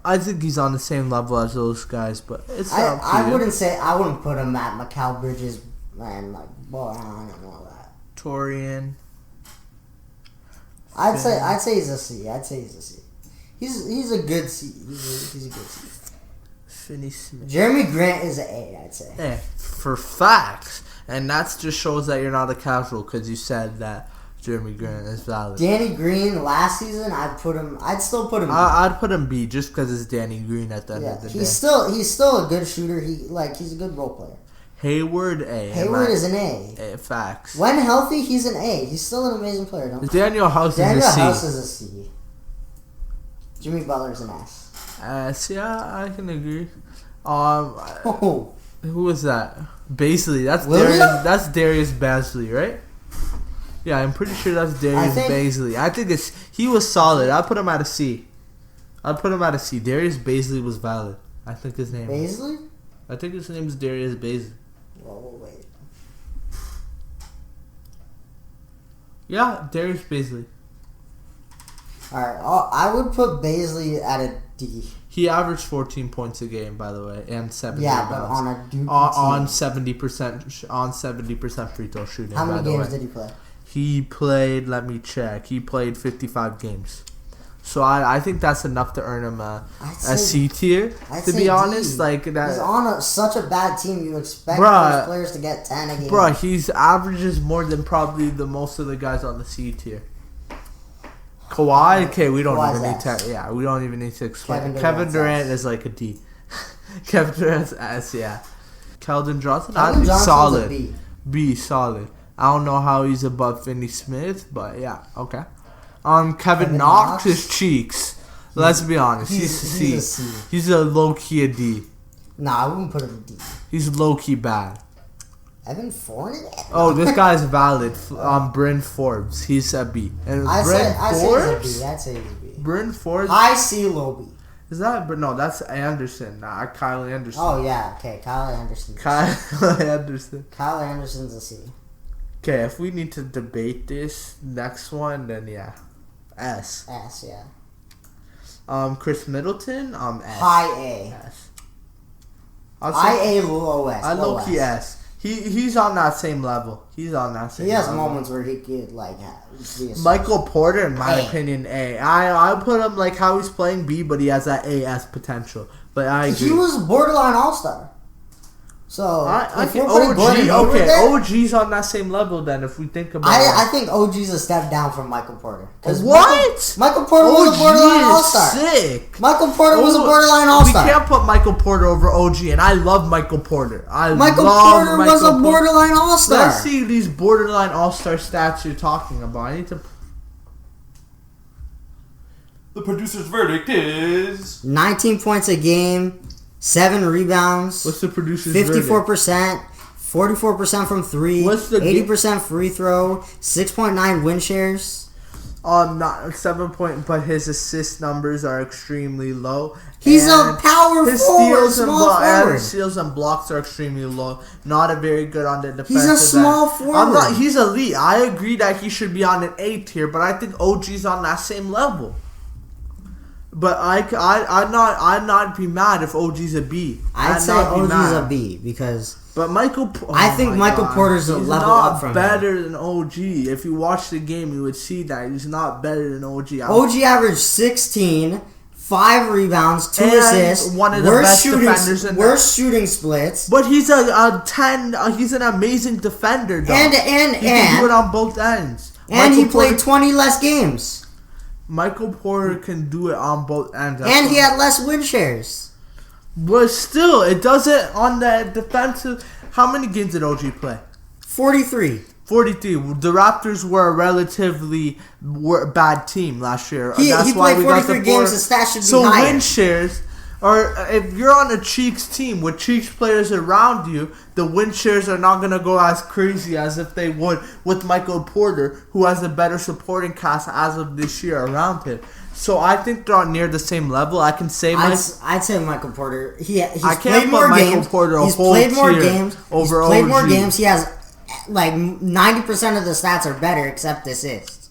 I think he's on the same level as those guys, but it's. I wouldn't put him at Mikal Bridges and I don't know that. Torian. I'd say he's a C. He's a good C. He's a good C. Finney Smith. Jeremy Grant is an A, I'd say. Yeah, for facts, and that just shows that you're not a casual because you said that Jeremy Grant is valid. Danny Green last season, I'd still put him. I'd put him B just because it's Danny Green at the end of the day. He's still a good shooter. He's a good role player. Hayward A. Hayward is an A. Facts. When healthy, he's an A. He's still an amazing player. Daniel House is a C. Daniel House is a C. Jimmy Butler's an S. Yeah, I can agree. Oh. Who was that? Baisley. That's Darius Baisley, right? Yeah, I'm pretty sure that's Darius Baisley. I think he was solid. I'd put him at a C. Darius Baisley was valid. I think his name. Baisley? I think his name is Darius Baisley. Whoa, wait. Yeah, Darius Baisley. Alright, I would put Baisley at a D. He averaged 14 points a game, by the way, and 7 rebounds. But on a Duke on 70% free throw shooting. How many games did he play? He played. Let me check. He played 55 games. So I think that's enough to earn him a C tier. To be honest, like that. He's on such a bad team. You expect those players to get 10 a game. Bro, he's averages more than probably the most of the guys on the C tier. Kawhi, okay, we don't even need to. Yeah, we don't even need to explain. Kevin Durant is like a D. Kevin Durant's S, yeah. Keldon Johnson, solid. B, solid. I don't know how he's above Finney Smith, but yeah, okay. Kevin Knox, his cheeks. Let's be honest, he's a C. He's a low key a D. Nah, I wouldn't put him a D. He's low key bad. Evan Fournier? Oh, this guy's valid. Bryn Forbes, he's a B. And I'd say he's a B. Bryn Forbes. High C, low B. Is that? But no, that's Anderson. Kyle Anderson. Oh yeah, okay, Kyle Anderson. Kyle Anderson. Kyle Anderson's a C. Okay, if we need to debate this next one, then yeah, S. S, yeah. Chris Middleton, S. High A. S. High A, low S. I low key S. He's on that same level. He has moments where he could be a Michael Porter, in my opinion, A. I put him like how he's playing B, but he has that AS potential. But I agree. He was borderline All-Star. So OG's on that same level then if we think about it. I think OG's a step down from Michael Porter. What? Michael Porter was a borderline All-Star. Sick. Michael Porter was a borderline All-Star. We can't put Michael Porter over OG, and I love Michael Porter. Michael Porter was a borderline All-Star. Let's see these borderline All-Star stats you're talking about. I need to. The producer's verdict is 19 points a game. 7 rebounds. What's the producer's 54%, 44% from 3, 80% free throw, 6.9 win shares. Not 7 point, but his assist numbers are extremely low. He's a power forward, His steals and blocks are extremely low. Not a very good on the defensive. He's a small forward. He's elite. I agree that he should be on an A tier, but I think OG's on that same level. But I'd not be mad if OG's a B. I'd say OG's a B because. But Michael, I think Michael Porter's a level up from him. He's not better than OG. If you watch the game, you would see that he's not better than OG. OG averaged 16, 5 rebounds, 2 assists. One of the best defenders in worst shooting splits. But he's a 10. He's an amazing defender, though. And he can do it on both ends. And he played 20 less games. Michael Porter can do it on both ends. And he had less win shares. But still, it doesn't on the defensive. How many games did OG play? 43. 43. The Raptors were a relatively bad team last year. He played 43 games. The stat should be higher. So win shares, or if you're on a Cheeks team with Cheeks players around you, the win shares are not going to go as crazy as if they would with Michael Porter, who has a better supporting cast as of this year around him. So I think they're near the same level. I can say I'd say Michael Porter. He's I can't played put more Michael games. Porter a he's whole played more tier games. over He's played OG. more games. He has like 90% of the stats are better except assists.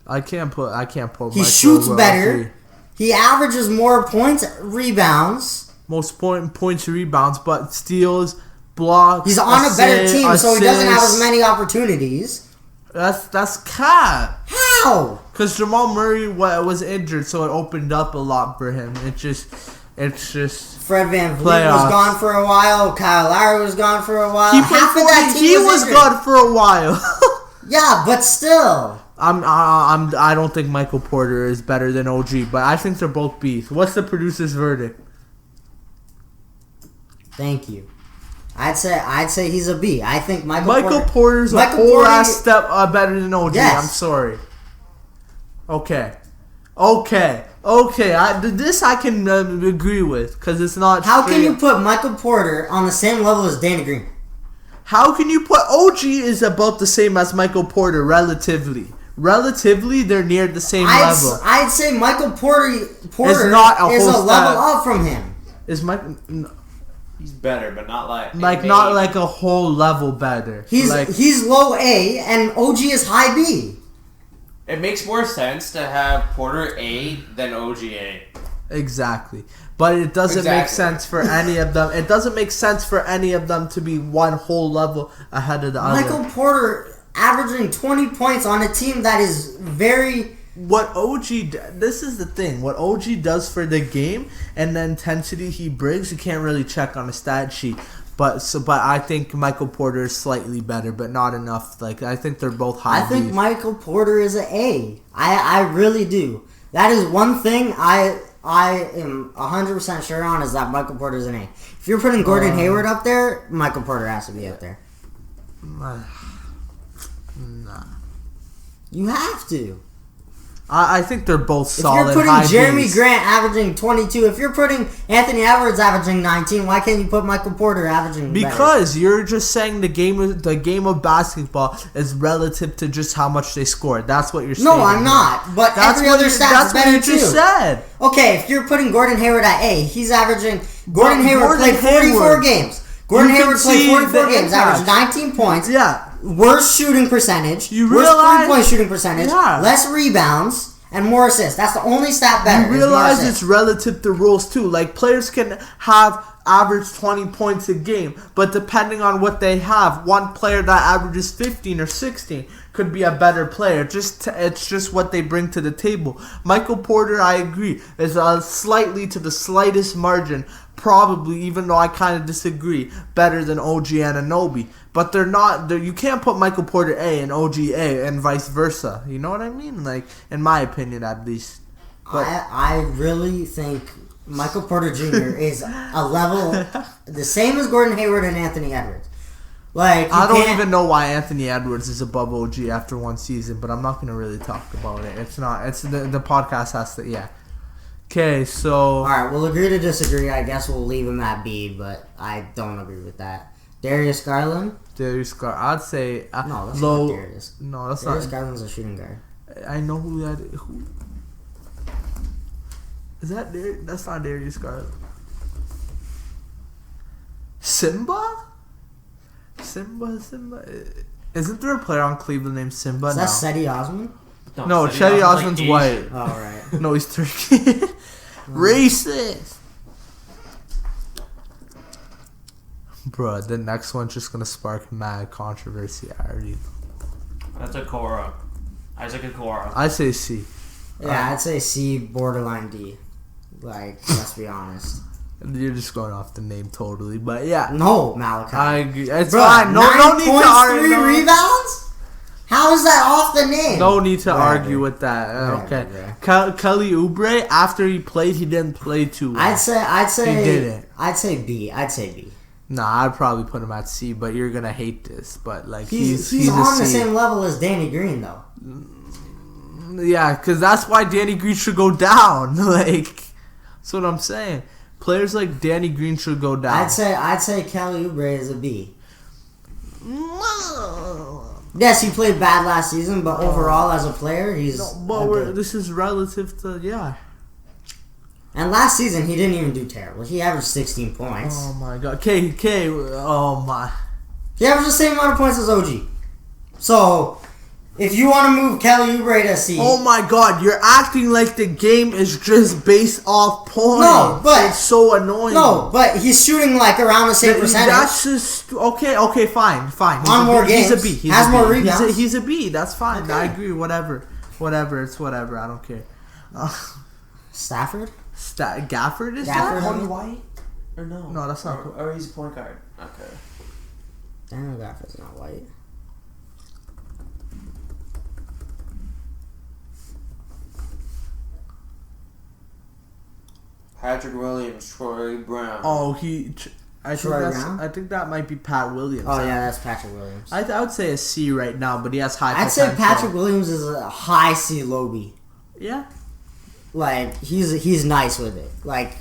I can't put. He Michael shoots over better. OG. He averages more points, rebounds. Most points, rebounds, but steals, blocks. He's on a better team, so he doesn't have as many opportunities. That's cap. How? Because Jamal Murray was injured, so it opened up a lot for him. It's just. Fred VanVleet was gone for a while. Kyle Lowry was gone for a while. He was gone for a while. Yeah, but still. I don't think Michael Porter is better than OG, but I think they're both B's. What's the producer's verdict? Thank you. I'd say he's a B. I think Michael Porter's a whole ass step better than OG. Yes. I'm sorry. Okay. Okay. This I can agree with because it's not. How can you put Michael Porter on the same level as Danny Green? How can you put OG is about the same as Michael Porter relatively? Relatively, they're near the same level. I'd say Michael Porter is not a is a whole level up from him. Is Michael? He's better, but not like not like a whole level better. He's low A and OG is high B. It makes more sense to have Porter A than OG A. Exactly. But it doesn't make sense for any of them. It doesn't make sense for any of them to be one whole level ahead of the other. Michael Porter averaging 20 points on a team that is very... This is the thing. What OG does for the game and the intensity he brings, you can't really check on a stat sheet. But I think Michael Porter is slightly better, but not enough. Like I think they're both high. I think Michael Porter is an A. I really do. That is one thing I am 100% sure on is that Michael Porter is an A. If you're putting Gordon Hayward up there, Michael Porter has to be up there. Nah. You have to. I think they're both solid. If you're putting Jeremy Grant averaging 22, if you're putting Anthony Edwards averaging 19, why can't you put Michael Porter averaging Because you're just saying the game of basketball is relative to just how much they scored. That's what you're saying. No, I'm not. But every other stat is better too. That's what you just said. Okay, if you're putting Gordon Hayward at A, he's averaging... Gordon Hayward played 44 games. Gordon Hayward played 44 games, averaged 19 points. Yeah. Worse shooting percentage. Worse three-point shooting percentage. Yeah. Less rebounds. And more assists. That's the only stat better. You realize it's relative to rules too. Like players can have average 20 points a game, but depending on what they have, one player that averages 15 or 16 could be a better player. It's just what they bring to the table. Michael Porter, I agree, is slightly to the slightest margin, probably, even though I kind of disagree, better than OG Anunoby. But they're not. You can't put Michael Porter A and OG A and vice versa. You know what I mean? Like, in my opinion, at least. But I really think Michael Porter Jr. is a level the same as Gordon Hayward and Anthony Edwards. Like I don't even know why Anthony Edwards is above OG after one season, but I'm not going to really talk about it. It's not. It's the podcast has to. Yeah. Okay, so all right, we'll agree to disagree. I guess we'll leave him at B, but I don't agree with that. Darius Garland? I'd say no, that's low. not Darius. No, that's Darius not. Garland's a shooting guard. I know who that is. Who is that? That's not Darius Garland. Simba. Isn't there a player on Cleveland named Simba? Is that Cedi Osman? No, Cedi Osman's like white. Oh, right. No, he's Turkey. Racist. Bro, the next one's just gonna spark mad controversy. I already know. That's Okoro. Isaac Okoro. I say C. Yeah, I'd say C, borderline D. Like, let's be honest. You're just going off the name totally, but yeah. No, Malaki. I agree. It's Bro, fine. No need to argue. 9.3 rebounds? How is that off the name? No need to argue with that. Okay. Kelly Oubre, after he played, he didn't play too well. I'd say he didn't. I'd say B. Nah, I'd probably put him at C, but you're gonna hate this. But like he's on the same level as Danny Green though. Yeah, because that's why Danny Green should go down. Like that's what I'm saying. Players like Danny Green should go down. I'd say Kelly Oubre is a B. Yes, he played bad last season, but overall as a player, he's. This is relative to And last season, he didn't even do terrible. He averaged 16 points. Oh my god. K. Oh my. He averaged the same amount of points as OG. So, if you want to move Kelly Oubre to C. Oh my god, you're acting like the game is just based off points. No, but. It's so annoying. No, but he's shooting like around the same percentage. That's just. Okay, fine. On more games. He's a B. Has more rebounds. He's a B. That's fine. Okay. I agree. Whatever. It's whatever. I don't care. Stafford? Gafford is Gafford, that? Cody White? Or no? No, that's not. Or he's a point guard. Okay. Daniel Gafford's not white. Patrick Williams, Troy Brown. Oh, I think that might be Pat Williams. Oh yeah, that's Patrick Williams. I would say a C right now, but he has high. I'd say Patrick Williams is a high C, low B. Yeah. like he's nice with it. Like,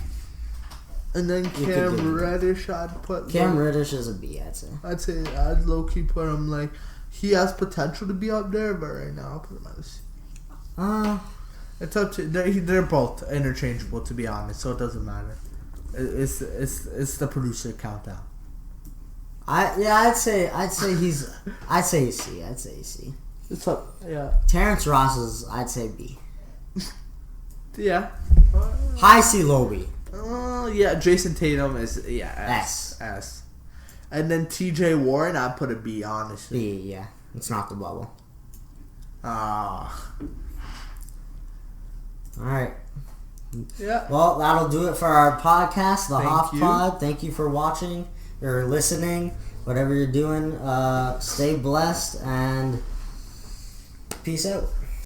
and then Cam Reddish, I'd put. Cam Reddish is a B, I'd say. I'd low key put him like he has potential to be up there, but right now I'll put him at a C. It's up to they're both interchangeable, to be honest, so it doesn't matter. It's the producer countdown. I'd say he's C. It's up, yeah. Terrence Ross is, I'd say B. Yeah. High C, low B. Yeah. Jason Tatum is S. And then T.J. Warren, I'd put a B, honestly. B, yeah. It's not the bubble. All right. Yeah. Well, that'll do it for our podcast, the Thank Hoff you. Pod. Thank you for watching or listening. Whatever you're doing, stay blessed and peace out.